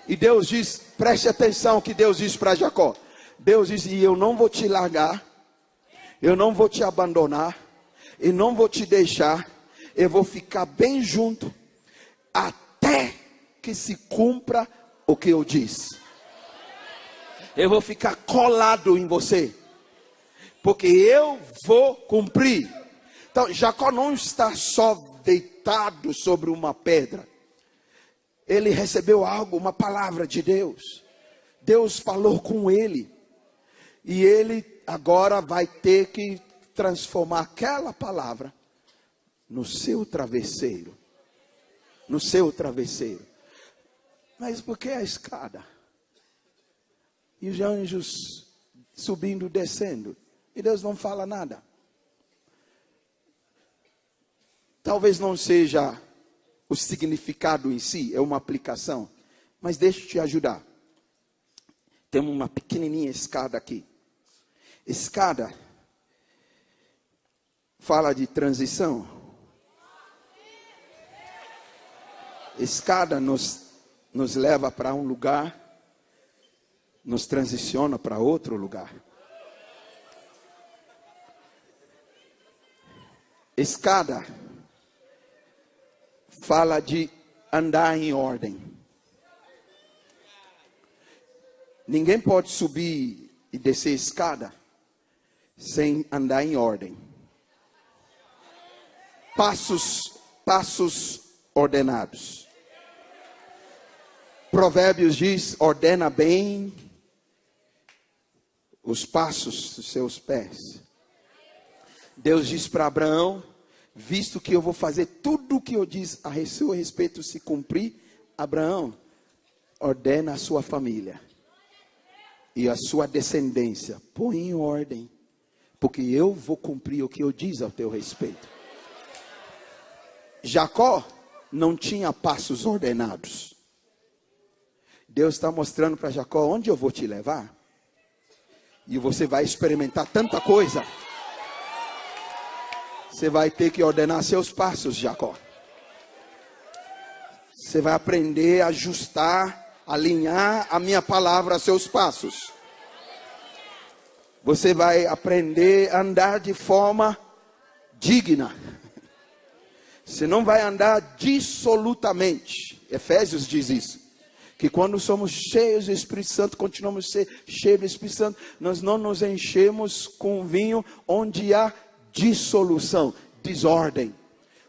E Deus diz, preste atenção o que Deus diz para Jacó. Deus diz: e eu não vou te largar, eu não vou te abandonar, e não vou te deixar, eu vou ficar bem junto, até que se cumpra o que eu disse. Eu vou ficar colado em você, porque eu vou cumprir. Então Jacó não está só deitado sobre uma pedra. Ele recebeu algo, uma palavra de Deus. Deus falou com ele. E ele agora vai ter que transformar aquela palavra no seu travesseiro. No seu travesseiro. Mas por que a escada? E os anjos subindo, descendo. E Deus não fala nada. Talvez não seja o significado em si, é uma aplicação. Mas deixa eu te ajudar. Temos uma pequenininha escada aqui. Escada fala de transição. Escada nos leva para um lugar, nos transiciona para outro lugar. Escada fala de andar em ordem. Ninguém pode subir e descer escada sem andar em ordem. Passos ordenados. Provérbios diz: ordena bem os passos dos seus pés. Deus diz para Abraão: visto que eu vou fazer tudo o que eu disse a seu respeito se cumprir, Abraão, ordena a sua família e a sua descendência, põe em ordem, porque eu vou cumprir o que eu disse ao teu respeito. Jacó não tinha passos ordenados. Deus está mostrando para Jacó onde eu vou te levar. E você vai experimentar tanta coisa. Você vai ter que ordenar seus passos, Jacó. Você vai aprender a ajustar, alinhar a minha palavra a seus passos. Você vai aprender a andar de forma digna. Você não vai andar dissolutamente. Efésios diz isso. Que quando somos cheios do Espírito Santo, continuamos a ser cheios do Espírito Santo, nós não nos enchemos com vinho onde há dissolução, desordem.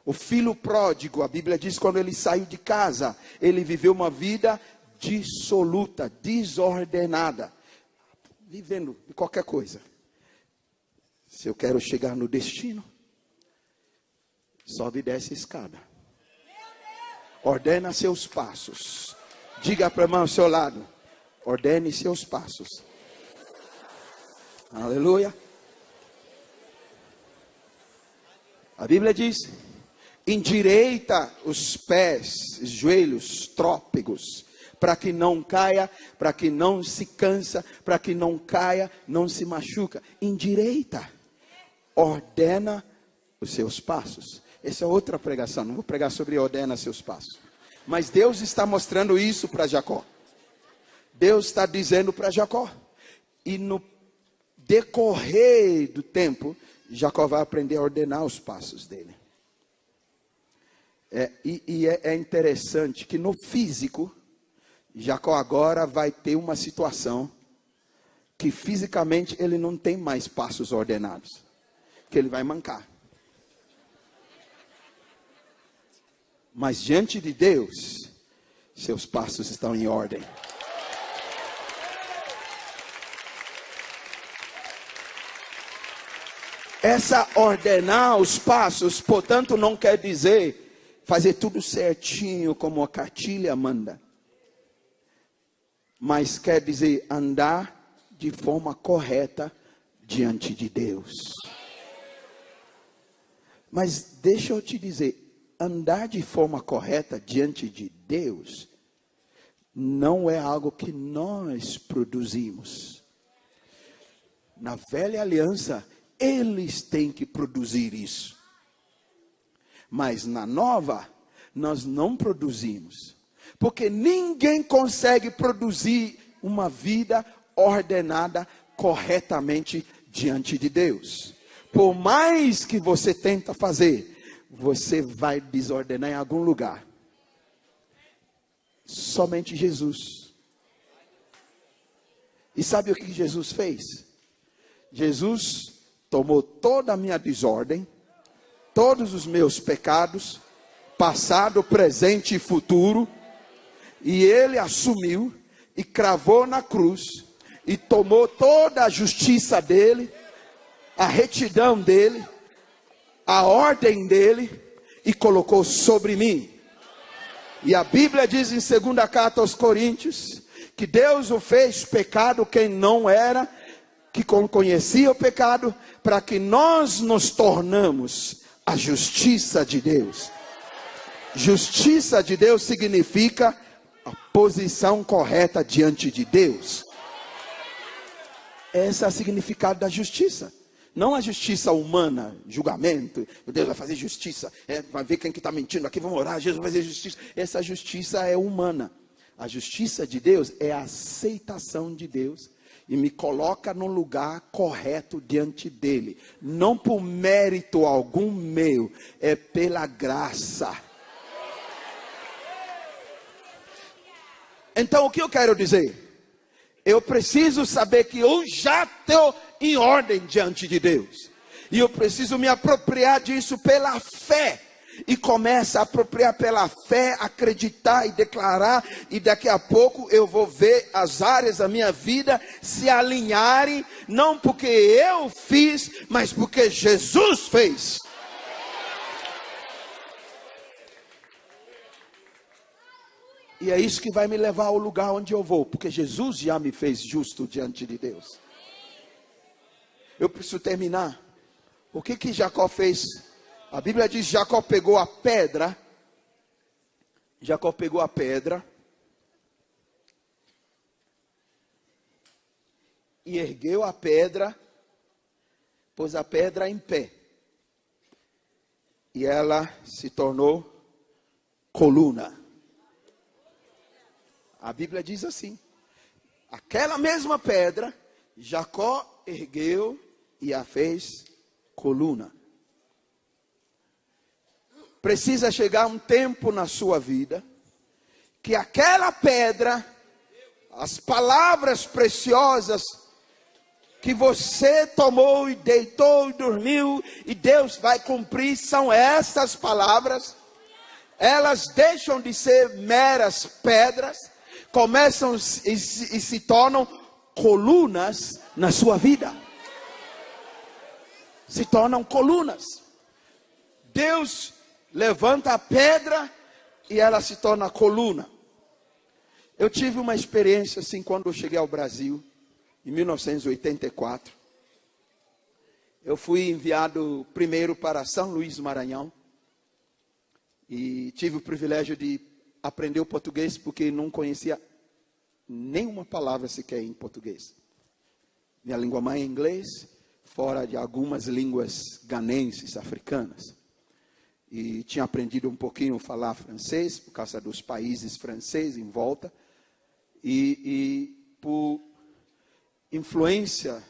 O filho pródigo, a Bíblia diz, quando ele saiu de casa, ele viveu uma vida dissoluta, desordenada, vivendo de qualquer coisa. Se eu quero chegar no destino, sobe e desce a escada. Ordena seus passos. Diga para o irmão ao seu lado, ordene seus passos. Aleluia. A Bíblia diz, endireita os pés, os joelhos trópegos, para que não caia, para que não se cansa, para que não caia, não se machuca. Endireita, ordena os seus passos. Essa é outra pregação, não vou pregar sobre ordena seus passos. Mas Deus está mostrando isso para Jacó. Deus está dizendo para Jacó. E no decorrer do tempo, Jacó vai aprender a ordenar os passos dele. É interessante que no físico, Jacó agora vai ter uma situação que fisicamente ele não tem mais passos ordenados. Que ele vai mancar. Mas diante de Deus, seus passos estão em ordem. Essa ordenar os passos, portanto, não quer dizer fazer tudo certinho como a cartilha manda. Mas quer dizer andar de forma correta diante de Deus. Mas deixa eu te dizer, andar de forma correta diante de Deus não é algo que nós produzimos. Na velha aliança, eles têm que produzir isso. Mas na nova, nós não produzimos. Porque ninguém consegue produzir uma vida ordenada corretamente diante de Deus. Por mais que você tenta fazer, você vai desordenar em algum lugar. Somente Jesus. E sabe o que Jesus fez? Jesus tomou toda a minha desordem, todos os meus pecados, passado, presente e futuro, e ele assumiu e cravou na cruz e tomou toda a justiça dele, a retidão dele, a ordem dele e colocou sobre mim. E a Bíblia diz em 2ª carta aos Coríntios que Deus o fez pecado quem não era, que conhecia o pecado, para que nós nos tornamos a justiça de Deus. Justiça de Deus significa a posição correta diante de Deus. Esse é o significado da justiça. Não a justiça humana, julgamento, Deus vai fazer justiça, vai ver quem que está mentindo aqui, vamos orar, Jesus vai fazer justiça. Essa justiça é humana. A justiça de Deus é a aceitação de Deus e me coloca no lugar correto diante dele. Não por mérito algum meu, é pela graça. Então o que eu quero dizer? Eu preciso saber que eu já estou em ordem diante de Deus. E eu preciso me apropriar disso pela fé. E começa a apropriar pela fé, acreditar e declarar. E daqui a pouco eu vou ver as áreas da minha vida se alinharem. Não porque eu fiz, mas porque Jesus fez. E é isso que vai me levar ao lugar onde eu vou, porque Jesus já me fez justo diante de Deus. Eu preciso terminar. O que Jacó fez? A Bíblia diz: Jacó pegou a pedra. Jacó pegou a pedra e ergueu a pedra, pôs a pedra em pé. E ela se tornou coluna. A Bíblia diz assim: aquela mesma pedra, Jacó ergueu e a fez coluna. Precisa chegar um tempo na sua vida que aquela pedra, as palavras preciosas que você tomou e deitou e dormiu e Deus vai cumprir, são essas palavras. Elas deixam de ser meras pedras, começam e se tornam colunas na sua vida. Se tornam colunas. Deus levanta a pedra e ela se torna coluna. Eu tive uma experiência assim quando eu cheguei ao Brasil, em 1984. Eu fui enviado primeiro para São Luís, Maranhão. E tive o privilégio de aprender o português, porque não conhecia nenhuma palavra sequer em português. Minha língua mãe é inglês, fora de algumas línguas ganenses, africanas. E tinha aprendido um pouquinho a falar francês, por causa dos países franceses em volta. E por influência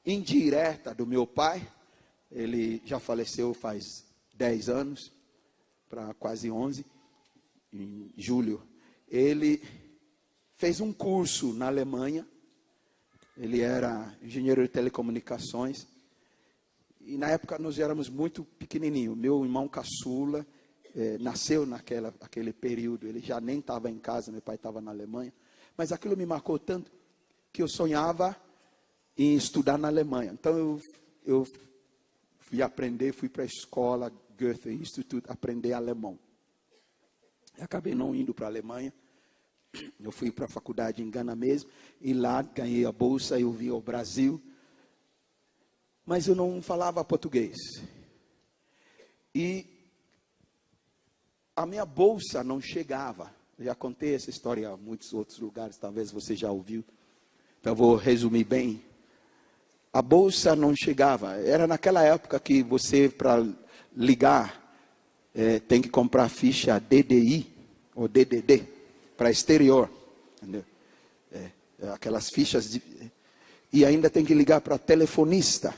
indireta do meu pai, ele já faleceu faz 10 anos, para quase 11, em julho. Ele fez um curso na Alemanha. Ele era engenheiro de telecomunicações. E na época nós éramos muito pequenininhos. Meu irmão caçula nasceu naquele período. Ele já nem estava em casa, meu pai estava na Alemanha. Mas aquilo me marcou tanto que eu sonhava em estudar na Alemanha. Então eu fui para a escola Goethe Institute aprender alemão. Eu acabei não indo para a Alemanha. Eu fui para a faculdade em Gana mesmo. E lá ganhei a bolsa, eu vim ao Brasil. Mas eu não falava português. E a minha bolsa não chegava. Eu já contei essa história em muitos outros lugares, talvez você já ouviu. Então eu vou resumir bem. A bolsa não chegava. Era naquela época que você, para ligar, tem que comprar ficha DDI ou DDD para exterior. Entendeu? Aquelas fichas e ainda tem que ligar para telefonista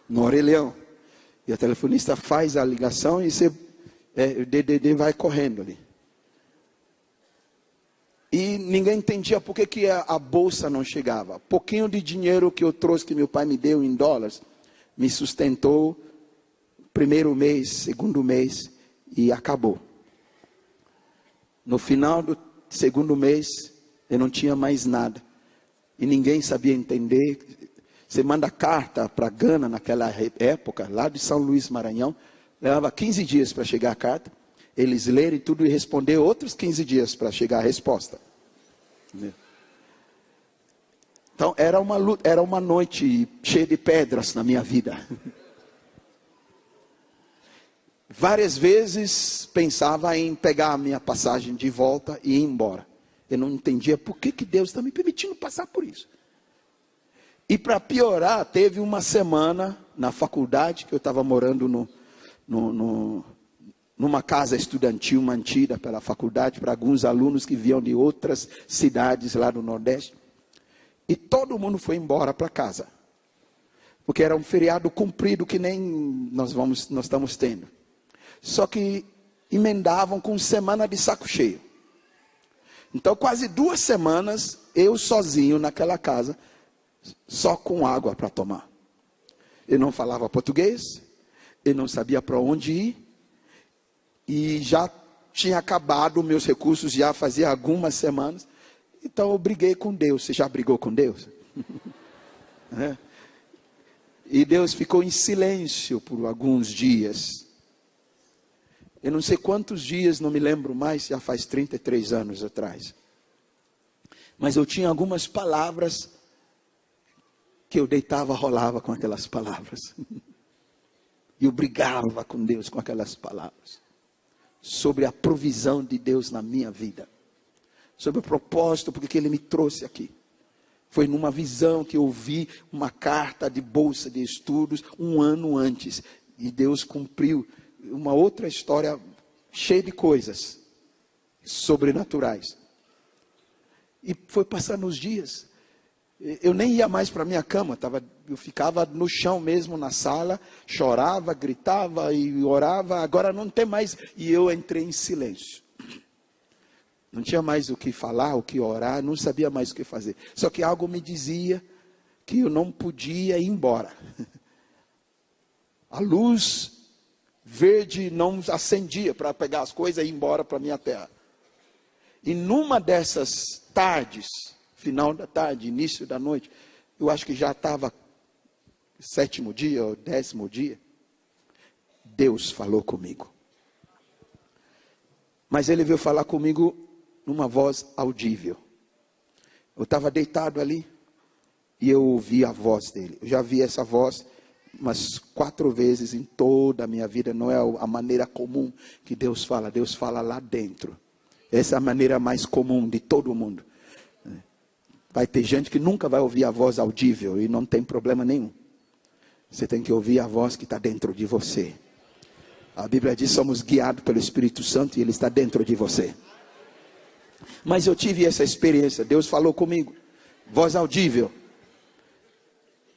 no orelhão. E a telefonista faz a ligação e o DDD vai correndo ali. E ninguém entendia por que a bolsa não chegava. Pouquinho de dinheiro que eu trouxe, que meu pai me deu em dólares, me sustentou primeiro mês, segundo mês, e acabou. No final do segundo mês, eu não tinha mais nada. E ninguém sabia entender. Você manda carta para Gana naquela época, lá de São Luís, Maranhão. Levava 15 dias para chegar a carta. Eles lerem tudo e responder outros 15 dias para chegar a resposta. Então era uma noite cheia de pedras na minha vida. Várias vezes pensava em pegar a minha passagem de volta e ir embora. Eu não entendia por que Deus está me permitindo passar por isso. E para piorar, teve uma semana na faculdade, que eu estava morando numa casa estudantil mantida pela faculdade, para alguns alunos que vinham de outras cidades lá do Nordeste. E todo mundo foi embora para casa. Porque era um feriado comprido que nem nós estamos tendo. Só que emendavam com semana de saco cheio. Então quase 2 semanas, eu sozinho naquela casa, só com água para tomar. Eu não falava português, eu não sabia para onde ir, e já tinha acabado meus recursos, já fazia algumas semanas, então eu briguei com Deus. Você já brigou com Deus? E Deus ficou em silêncio por alguns dias. Eu não sei quantos dias, não me lembro mais, já faz 33 anos atrás. Mas eu tinha algumas palavras que eu deitava, rolava com aquelas palavras. E eu brigava com Deus com aquelas palavras. Sobre a provisão de Deus na minha vida. Sobre o propósito, porque Ele me trouxe aqui. Foi numa visão que eu vi uma carta de bolsa de estudos 1 ano antes. E Deus cumpriu uma outra história cheia de coisas sobrenaturais. E foi passando os dias. Eu nem ia mais para a minha cama. Eu ficava no chão mesmo na sala. Chorava, gritava e orava. Agora não tem mais. E eu entrei em silêncio. Não tinha mais o que falar, o que orar. Não sabia mais o que fazer. Só que algo me dizia que eu não podia ir embora. A luz verde não acendia para pegar as coisas e ir embora para a minha terra. E numa dessas tardes, final da tarde, início da noite, eu acho que já estava 7º dia ou 10º dia, Deus falou comigo. Mas Ele veio falar comigo numa voz audível. Eu estava deitado ali e eu ouvi a voz dele. Eu já vi essa voz umas 4 vezes em toda a minha vida. Não é a maneira comum que Deus fala lá dentro. Essa é a maneira mais comum de todo mundo. Vai ter gente que nunca vai ouvir a voz audível e não tem problema nenhum. Você tem que ouvir a voz que está dentro de você. A Bíblia diz: somos guiados pelo Espírito Santo e Ele está dentro de você. Mas eu tive essa experiência. Deus falou comigo, voz audível.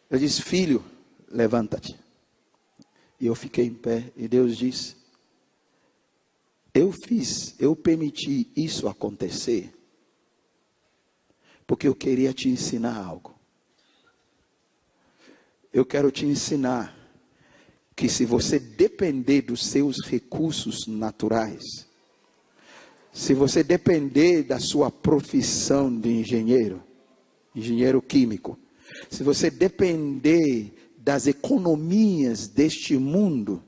Eu disse: filho, levanta-te. E eu fiquei em pé e Deus disse: eu permiti isso acontecer porque eu queria te ensinar algo. Eu quero te ensinar que se você depender dos seus recursos naturais, se você depender da sua profissão de engenheiro químico, se você depender das economias deste mundo,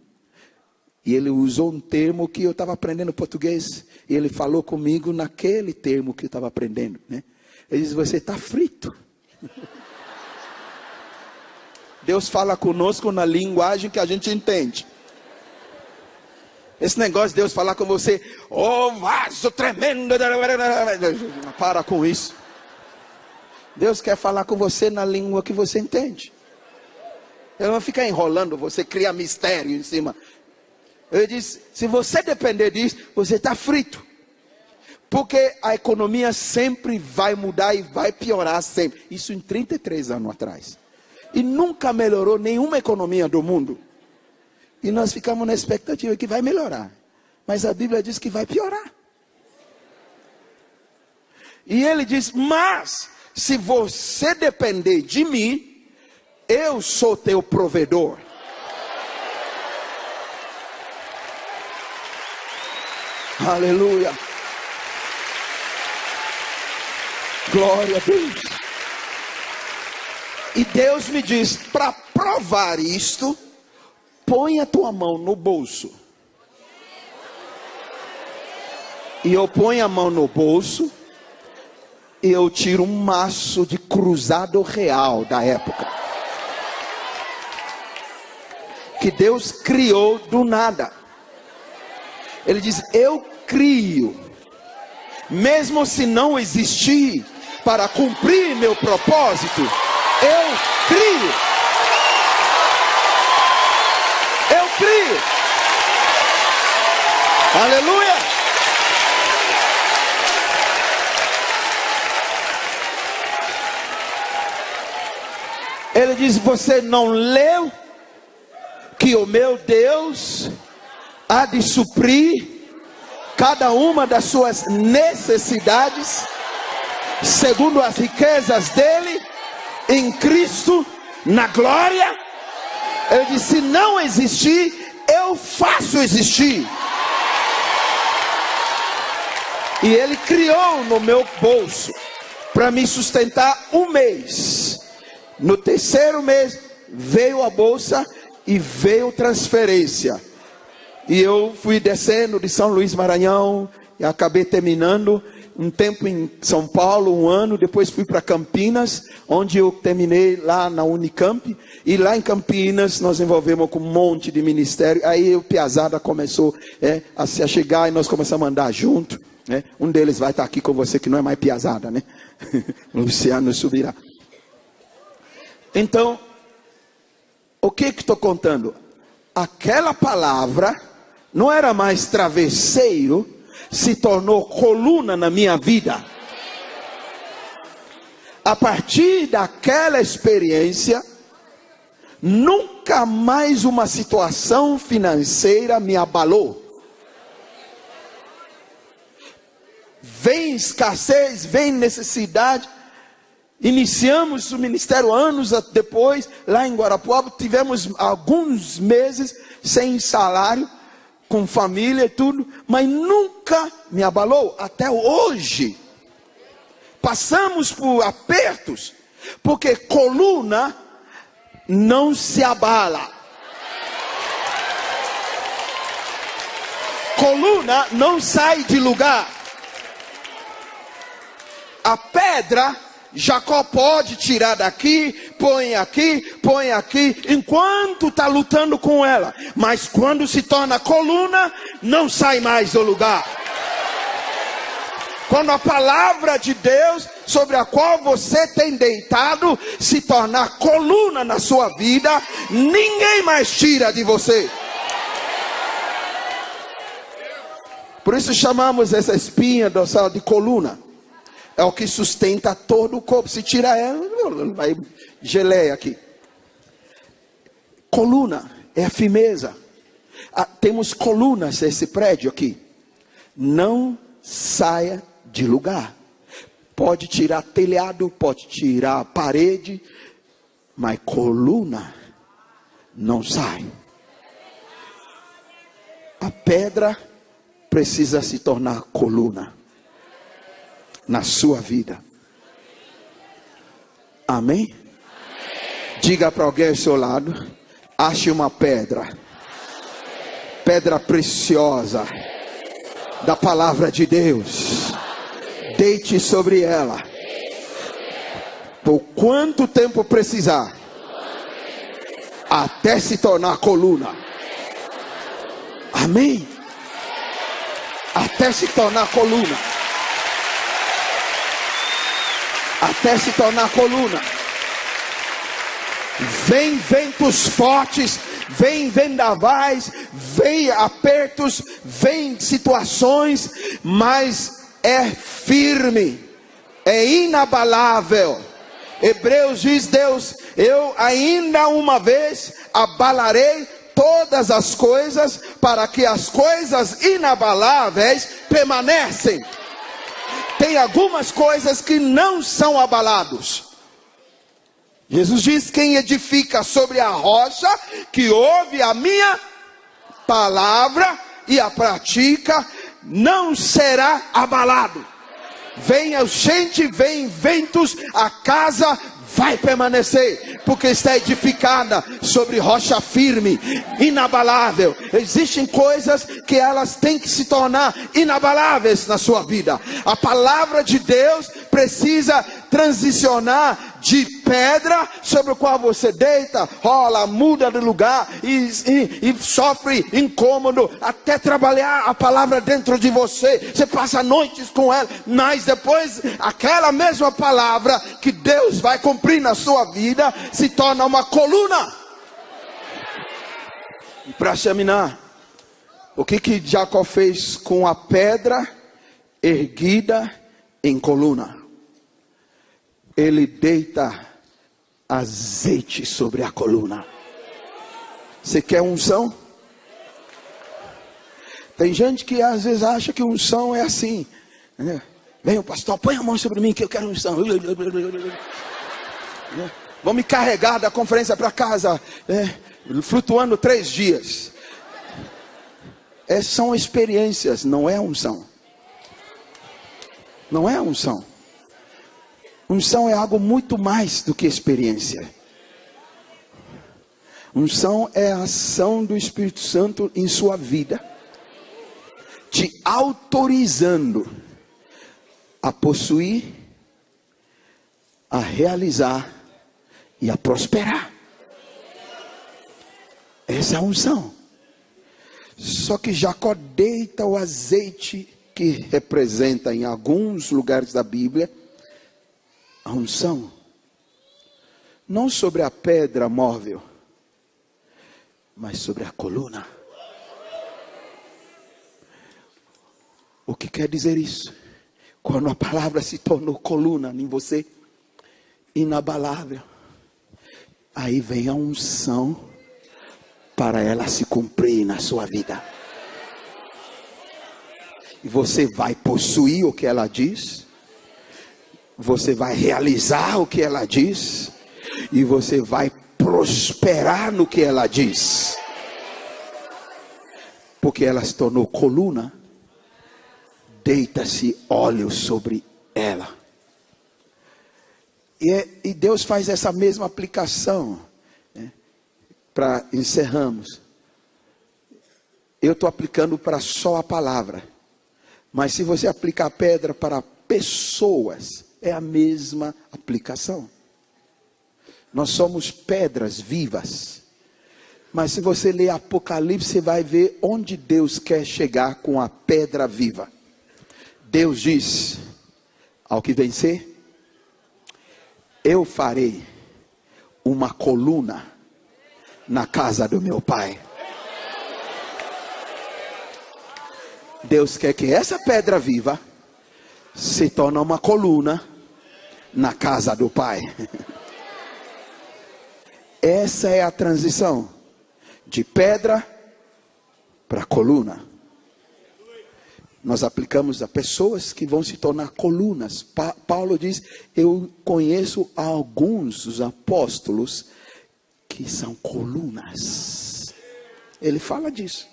e ele usou um termo que eu estava aprendendo português, e ele falou comigo naquele termo que eu estava aprendendo, né? Ele diz: você está frito. Deus fala conosco na linguagem que a gente entende. Esse negócio de Deus falar com você, oh vaso tremendo, para com isso. Deus quer falar com você na língua que você entende. Ele não vai ficar enrolando você, cria mistério em cima. Ele diz: se você depender disso, você está frito. Porque a economia sempre vai mudar e vai piorar sempre. Isso em 33 anos atrás. E nunca melhorou nenhuma economia do mundo. E nós ficamos na expectativa que vai melhorar. Mas a Bíblia diz que vai piorar. E ele diz: mas se você depender de mim, eu sou teu provedor. Aleluia. Glória a Deus. E Deus me diz: para provar isto, põe a tua mão no bolso. E eu ponho a mão no bolso e eu tiro um maço de cruzado real da época, que Deus criou do nada. Ele diz: eu crio, mesmo se não existir, para cumprir meu propósito, eu crio. Eu crio. Aleluia. Ele diz: você não leu que o meu Deus há de suprir cada uma das suas necessidades, segundo as riquezas dele, em Cristo, na glória? Ele diz: se não existir, eu faço existir. E ele criou no meu bolso, para me sustentar 1 mês. No 3º mês, veio a bolsa e veio transferência. E eu fui descendo de São Luís Maranhão e acabei terminando um tempo em São Paulo, 1 ano. Depois fui para Campinas, onde eu terminei lá na Unicamp. E lá em Campinas nós envolvemos com um monte de ministério. Aí o Piazada começou a se chegar e nós começamos a andar junto. Um deles vai estar aqui com você, que não é mais Piazada, né? Luciano Subirá. Então, o que estou contando? Aquela palavra não era mais travesseiro, se tornou coluna na minha vida. A partir daquela experiência, nunca mais uma situação financeira me abalou. Vem escassez, vem necessidade. Iniciamos o ministério anos depois, lá em Guarapuava. Tivemos alguns meses sem salário, com família e tudo, mas nunca me abalou, até hoje. Passamos por apertos, porque coluna não se abala. Coluna não sai de lugar. A pedra, Jacó pode tirar daqui, põe aqui, enquanto está lutando com ela. Mas quando se torna coluna, não sai mais do lugar. Quando a palavra de Deus, sobre a qual você tem deitado, se tornar coluna na sua vida, ninguém mais tira de você. Por isso chamamos essa espinha dorsal de coluna. É o que sustenta todo o corpo. Se tirar ela, vai geleia aqui. Coluna é a firmeza. Temos colunas nesse prédio aqui. Não saia de lugar. Pode tirar telhado, pode tirar parede, mas coluna não sai. A pedra precisa se tornar coluna na sua vida. Amém? Diga para alguém ao seu lado: ache uma pedra preciosa da palavra de Deus, deite sobre ela por quanto tempo precisar, até se tornar coluna. Amém? Até se tornar coluna. Até se tornar coluna. Vem ventos fortes, vem vendavais, vem apertos, vem situações, mas é firme, é inabalável. Hebreus diz: Deus, eu ainda uma vez abalarei todas as coisas, para que as coisas inabaláveis permanecem. Tem algumas coisas que não são abalados. Jesus diz: quem edifica sobre a rocha, que ouve a minha palavra e a pratica, não será abalado. Venha gente, vem ventos, a casa vai permanecer, porque está edificada sobre rocha firme, inabalável. Existem coisas que elas têm que se tornar inabaláveis na sua vida. A palavra de Deus precisa transicionar de pedra, sobre o qual você deita, rola, muda de lugar e sofre incômodo, até trabalhar a palavra dentro de você. Você passa noites com ela, mas depois aquela mesma palavra que Deus vai cumprir na sua vida se torna uma coluna. E para terminar, o que Jacó fez com a pedra erguida em coluna? Ele deita azeite sobre a coluna. Você quer unção? Tem gente que às vezes acha que unção é assim, né? Vem o pastor, põe a mão sobre mim que eu quero unção. Vão me carregar da conferência para casa, flutuando 3 dias. São experiências, não é unção. Não é unção. Unção é algo muito mais do que experiência. Unção é a ação do Espírito Santo em sua vida, te autorizando a possuir, a realizar e a prosperar. Essa é a unção. Só que Jacó deita o azeite que representa em alguns lugares da Bíblia a unção, não sobre a pedra móvel, mas sobre a coluna. O que quer dizer isso? Quando a palavra se tornou coluna em você, inabalável, aí vem a unção para ela se cumprir na sua vida. E você vai possuir o que ela diz, você vai realizar o que ela diz, e você vai prosperar no que ela diz, porque ela se tornou coluna. Deita-se óleo sobre ela. E Deus faz essa mesma aplicação, né? Para encerrarmos. Eu estou aplicando para só a palavra, mas se você aplicar a pedra para pessoas, é a mesma aplicação. Nós somos pedras vivas. Mas se você ler Apocalipse, você vai ver onde Deus quer chegar com a pedra viva. Deus diz: ao que vencer, eu farei uma coluna na casa do meu Pai. Deus quer que essa pedra viva se torne uma coluna na casa do Pai. Essa é a transição de pedra para coluna. Nós aplicamos a pessoas que vão se tornar colunas. Paulo diz: eu conheço alguns dos apóstolos que são colunas. Ele fala disso.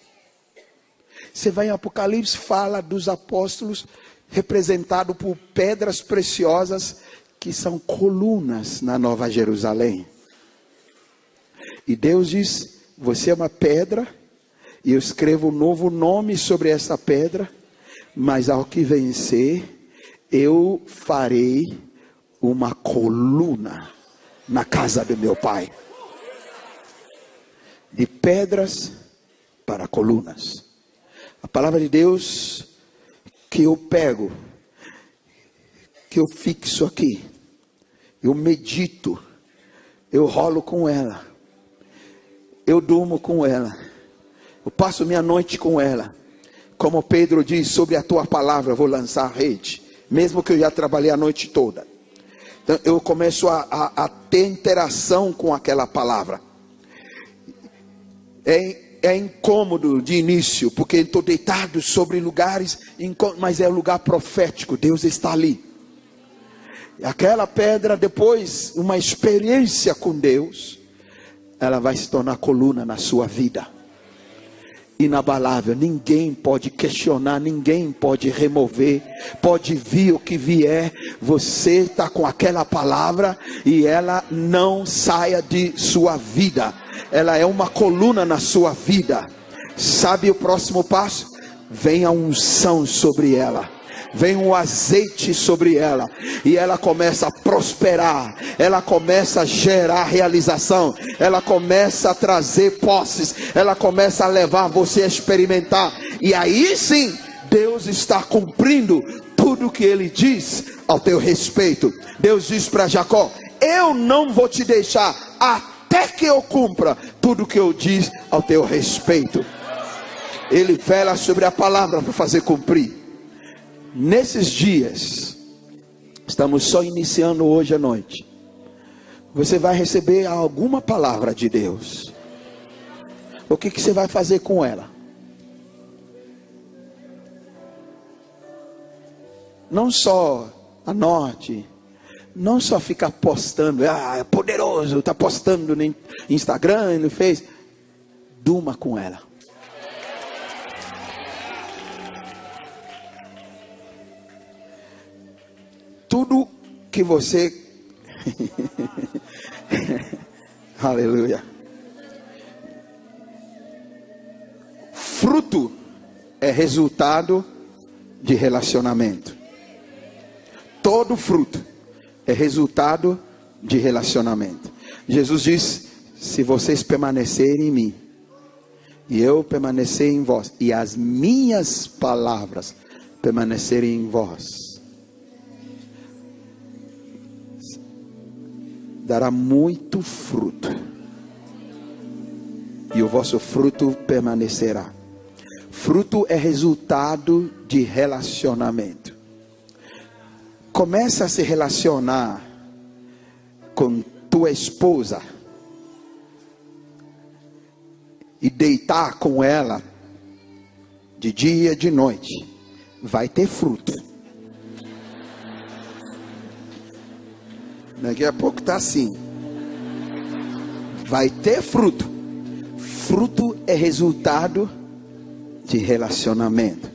Você vai em Apocalipse, fala dos apóstolos representados por pedras preciosas que são colunas na Nova Jerusalém. E Deus diz: você é uma pedra, e eu escrevo um novo nome sobre essa pedra, mas ao que vencer, eu farei uma coluna na casa do meu Pai. De pedras para colunas. A palavra de Deus que eu pego, que eu fixo aqui, eu medito, eu rolo com ela, eu durmo com ela, eu passo minha noite com ela. Como Pedro diz: sobre a tua palavra vou lançar a rede, mesmo que eu já trabalhei a noite toda. Então eu começo a ter interação com aquela palavra. É incômodo de início, porque estou deitado sobre lugares, mas é um lugar profético. Deus está ali. Aquela pedra, depois, uma experiência com Deus, ela vai se tornar coluna na sua vida. Inabalável, ninguém pode questionar, ninguém pode remover, pode vir o que vier, você está com aquela palavra e ela não saia de sua vida, ela é uma coluna na sua vida. Sabe o próximo passo? Vem a unção sobre ela, vem um azeite sobre ela, e ela começa a prosperar, ela começa a gerar realização, ela começa a trazer posses, ela começa a levar você a experimentar, e aí sim, Deus está cumprindo tudo o que Ele diz ao teu respeito. Deus diz para Jacó: eu não vou te deixar até que eu cumpra tudo o que eu diz ao teu respeito. Ele vela sobre a palavra para fazer cumprir. Nesses dias, estamos só iniciando hoje à noite, você vai receber alguma palavra de Deus. O que você vai fazer com ela? Não só anote, não só ficar postando, é poderoso, está postando no Instagram e no Face. Durma com ela. Tudo que você aleluia, fruto é resultado de relacionamento. Todo fruto é resultado de relacionamento. Jesus diz: se vocês permanecerem em mim, e eu permanecer em vós, e as minhas palavras permanecerem em vós, dará muito fruto, e o vosso fruto permanecerá. Fruto é resultado de relacionamento. Começa a se relacionar com tua esposa e deitar com ela de dia e de noite, vai ter fruto. Daqui a pouco está assim, vai ter fruto. Fruto é resultado de relacionamento.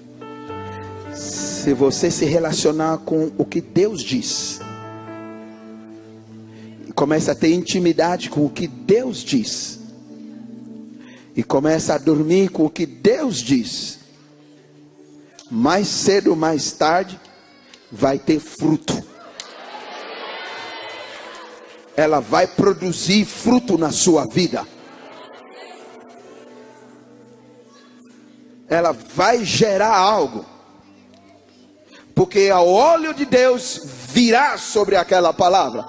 Se você se relacionar com o que Deus diz, e começa a ter intimidade com o que Deus diz, e começa a dormir com o que Deus diz, mais cedo ou mais tarde vai ter fruto. Ela vai produzir fruto na sua vida. Ela vai gerar algo, porque o óleo de Deus virá sobre aquela palavra,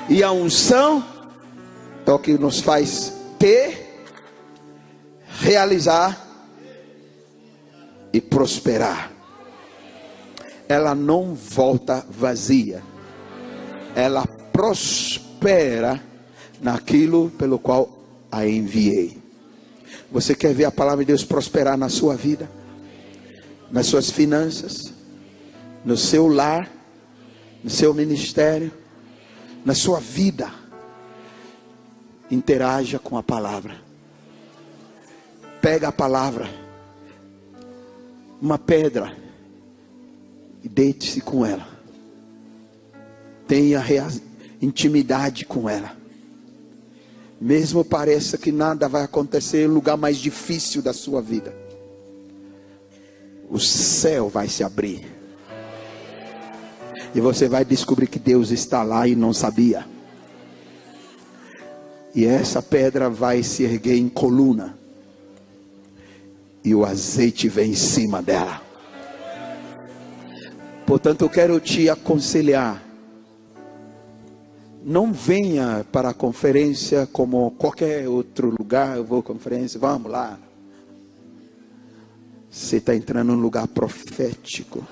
e a unção é o que nos faz ter, realizar e prosperar. Ela não volta vazia, ela prospera naquilo pelo qual a enviei. Você quer ver a palavra de Deus prosperar na sua vida, nas suas finanças, no seu lar, no seu ministério, na sua vida? Interaja com a palavra. Pega a palavra, uma pedra, e deite-se com ela. Tenha intimidade com ela. Mesmo pareça que nada vai acontecer no lugar mais difícil da sua vida, o céu vai se abrir, e você vai descobrir que Deus está lá e não sabia. E essa pedra vai se erguer em coluna, e o azeite vem em cima dela. Portanto, eu quero te aconselhar: não venha para a conferência como qualquer outro lugar. Eu vou à conferência, vamos lá. Você está entrando num lugar profético.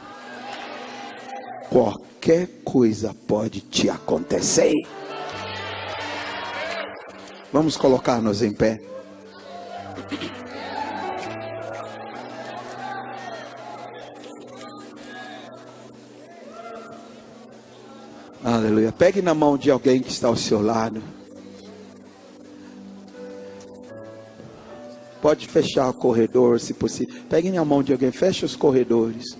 Qualquer coisa pode te acontecer. Vamos colocar-nos em pé. Aleluia. Pegue na mão de alguém que está ao seu lado. Pode fechar o corredor, se possível. Pegue na mão de alguém, feche os corredores.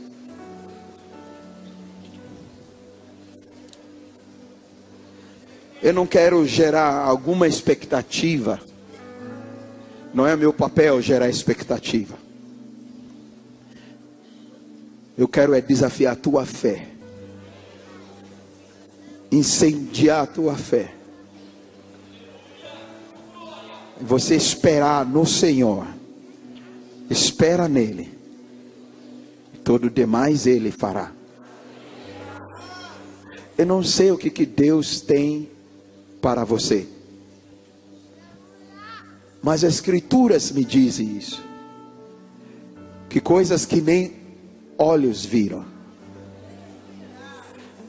Eu não quero gerar alguma expectativa. Não é meu papel gerar expectativa. Eu quero desafiar a tua fé. Incendiar a tua fé. Você esperar no Senhor. Espera nele. Todo o demais ele fará. Eu não sei o que Deus tem para você, mas as Escrituras me dizem isso. Que coisas que nem olhos viram,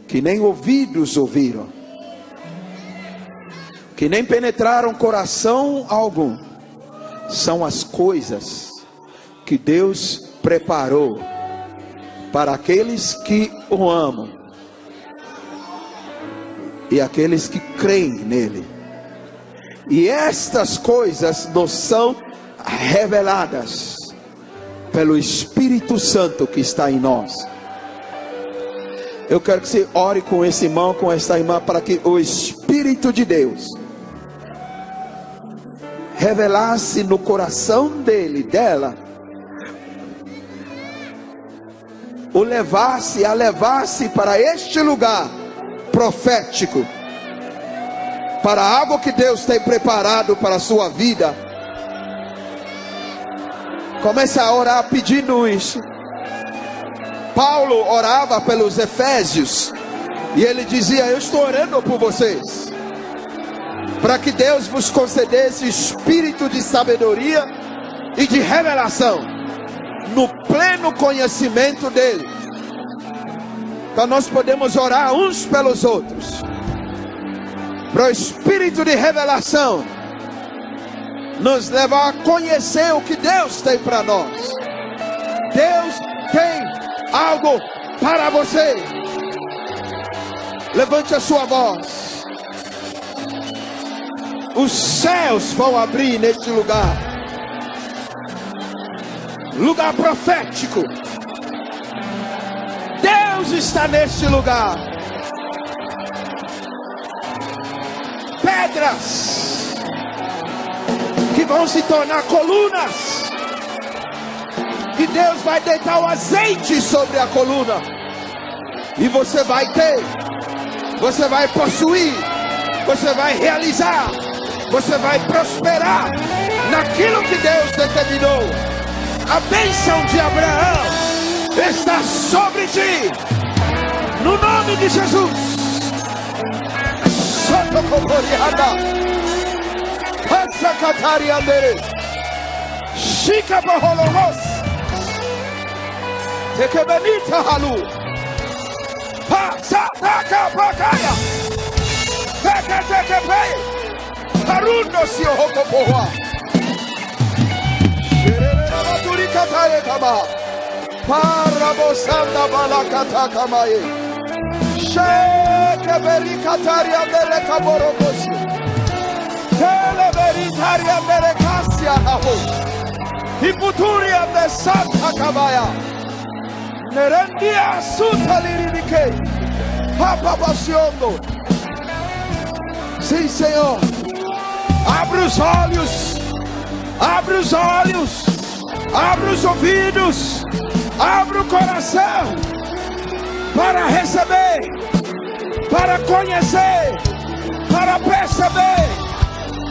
que nem ouvidos ouviram, que nem penetraram coração algum, são as coisas que Deus preparou para aqueles que o amam e aqueles que creem nele. E estas coisas nos são reveladas pelo Espírito Santo que está em nós. Eu quero que você ore com esse irmão, com essa irmã, para que o Espírito de Deus revelasse no coração dela, o levasse para este lugar profético, para algo que Deus tem preparado para a sua vida. Comece a orar pedindo isso. Paulo orava pelos Efésios e ele dizia: eu estou orando por vocês, para que Deus vos concedesse espírito de sabedoria e de revelação, no pleno conhecimento dele. Então nós podemos orar uns pelos outros, para o espírito de revelação nos levar a conhecer o que Deus tem para nós. Deus tem algo para você. Levante a sua voz. Os céus vão abrir neste lugar. Lugar profético. Deus está neste lugar. Pedras que vão se tornar colunas, que Deus vai deitar o azeite sobre a coluna, e você vai ter, você vai possuir, você vai realizar, você vai prosperar naquilo que Deus determinou. A bênção de Abraão está sobre ti, no nome de Jesus. Chica Baholomos Tekebenita Halu Pasataka Bakaya Teketekepe Harundo Siohokopoa Sherera Maturika Taekama Parabosanda Balakata Kamaye Shekeberika Taria Bereka Borokosi Televeritaria Merecasia Naho Hiputuria de Santa Cabaya Nerendia Sutalirike Papa Basiondo. Sim, Senhor. Abre os olhos, abre os olhos, abre os ouvidos, abre o coração para receber, para conhecer, para perceber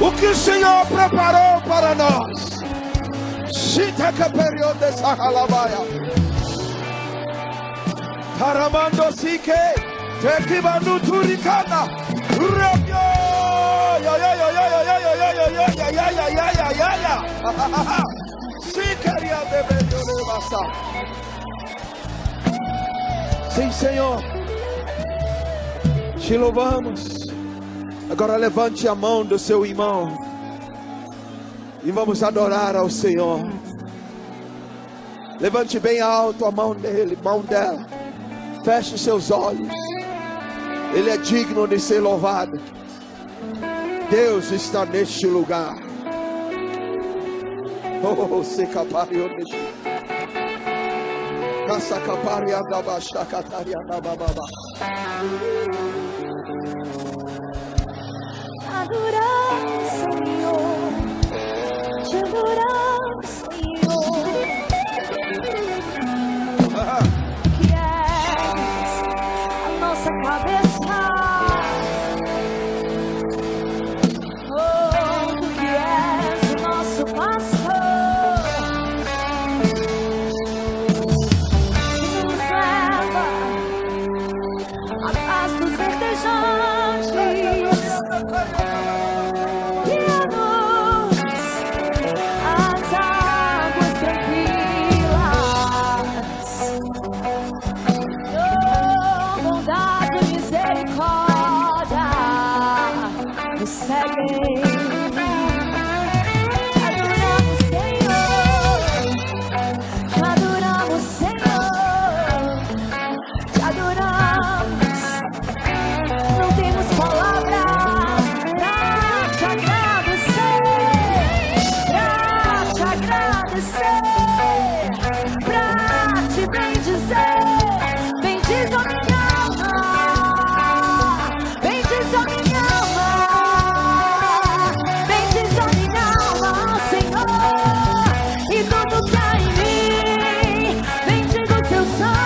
o que o Senhor preparou para nós. Shitaka período de Sahalabaya. Taramando Sike, Tekibanu Turikana, Rabio, Sikaria de Belhorevasa. Sim, Senhor, te louvamos. Agora levante a mão do seu irmão e vamos adorar ao Senhor. Levante bem alto a mão dele, mão dela. Feche seus olhos. Ele é digno de ser louvado. Deus está neste lugar. Oh, se capario de Casa caparia da baixa cataria da bababa. Adorar, Senhor.